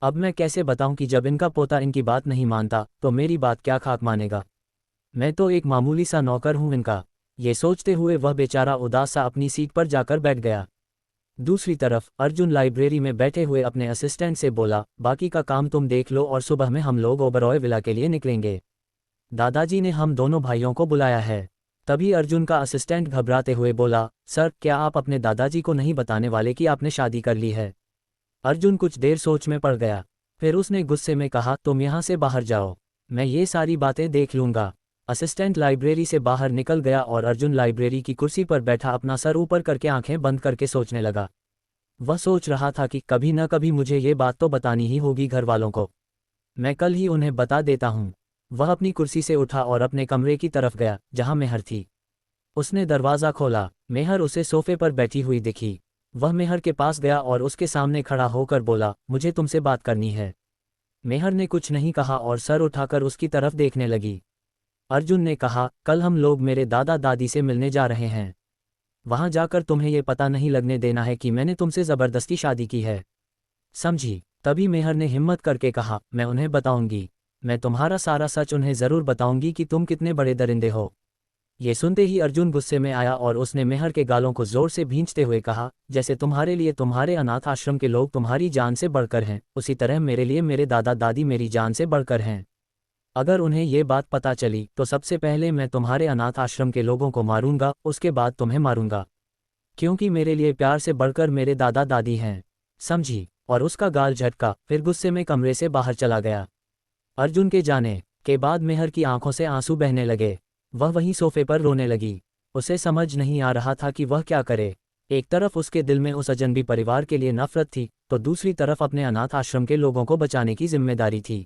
अब मैं कैसे बताऊं कि जब इनका पोता इनकी बात नहीं मानता तो मेरी बात क्या खाक मानेगा। मैं तो एक मामूली सा नौकर हूं इनका। ये सोचते हुए वह बेचारा उदास सा अपनी सीट पर जाकर बैठ गया। दूसरी तरफ अर्जुन लाइब्रेरी में बैठे हुए अपने असिस्टेंट से बोला, बाकी का काम तुम देख लो और सुबह में हम लोग ओबरॉय विला के लिए निकलेंगे। दादाजी ने हम दोनों भाइयों को बुलाया है। तभी अर्जुन का असिस्टेंट घबराते हुए बोला, सर, क्या आप अपने दादाजी को नहीं बताने वाले कि आपने शादी कर ली है? अर्जुन कुछ देर सोच में पड़ गया। फिर उसने गुस्से में कहा, तुम यहाँ से बाहर जाओ, मैं ये सारी बातें देख लूंगा। असिस्टेंट लाइब्रेरी से बाहर निकल गया और अर्जुन लाइब्रेरी की कुर्सी पर बैठा अपना सर ऊपर करके आंखें बंद करके सोचने लगा। वह सोच रहा था कि कभी न कभी मुझे ये बात तो बतानी ही होगी घर वालों को। मैं कल ही उन्हें बता देता हूँ। वह अपनी कुर्सी से उठा और अपने कमरे की तरफ गया जहाँ मेहर थी। उसने दरवाज़ा खोला। मेहर उसे सोफे पर बैठी हुई दिखी। वह मेहर के पास गया और उसके सामने खड़ा होकर बोला, मुझे तुमसे बात करनी है। मेहर ने कुछ नहीं कहा और सर उठाकर उसकी तरफ देखने लगी। अर्जुन ने कहा, कल हम लोग मेरे दादा दादी से मिलने जा रहे हैं। वहां जाकर तुम्हें ये पता नहीं लगने देना है कि मैंने तुमसे ज़बरदस्ती शादी की है, समझी? तभी मेहर ने हिम्मत करके कहा, मैं उन्हें बताऊंगी। मैं तुम्हारा सारा सच उन्हें ज़रूर बताऊंगी कि तुम कितने बड़े दरिंदे हो। ये सुनते ही अर्जुन गुस्से में आया और उसने मेहर के गालों को जोर से भींचते हुए कहा, जैसे तुम्हारे लिए तुम्हारे अनाथ आश्रम के लोग तुम्हारी जान से बढ़कर हैं, उसी तरह मेरे लिए मेरे दादा दादी मेरी जान से बढ़कर हैं। अगर उन्हें ये बात पता चली तो सबसे पहले मैं तुम्हारे अनाथ आश्रम के लोगों को मारूंगा, उसके बाद तुम्हें मारूंगा, क्योंकि मेरे लिए प्यार से बढ़कर मेरे दादा दादी हैं, समझी? और उसका गाल झटका, फिर गुस्से में कमरे से बाहर चला गया। अर्जुन के जाने के बाद मेहर की आंखों से आंसू बहने लगे। वह वहीं सोफे पर रोने लगी। उसे समझ नहीं आ रहा था कि वह क्या करे। एक तरफ उसके दिल में उस अजनबी परिवार के लिए नफरत थी, तो दूसरी तरफ अपने अनाथ आश्रम के लोगों को बचाने की जिम्मेदारी थी।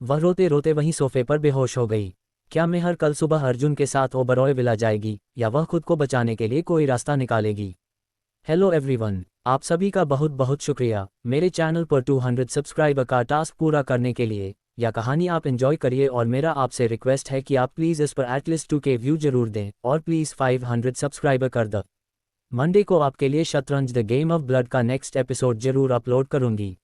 वह रोते रोते वहीं सोफे पर बेहोश हो गई। क्या मेहर कल सुबह अर्जुन के साथ ओबरॉय विला जाएगी या वह खुद को बचाने के लिए कोई रास्ता निकालेगी? हेलो एवरीवन, आप सभी का बहुत बहुत शुक्रिया मेरे चैनल पर 200 सब्सक्राइबर का टास्क पूरा करने के लिए। यह कहानी आप एंजॉय करिए और मेरा आपसे रिक्वेस्ट है कि आप प्लीज़ इस पर एटलीस्ट 2K व्यू जरूर दें और प्लीज़ 500 सब्सक्राइबर कर दो। मंडे को आपके लिए शतरंज द गेम ऑफ ब्लड का नेक्स्ट एपिसोड जरूर अपलोड करूंगी।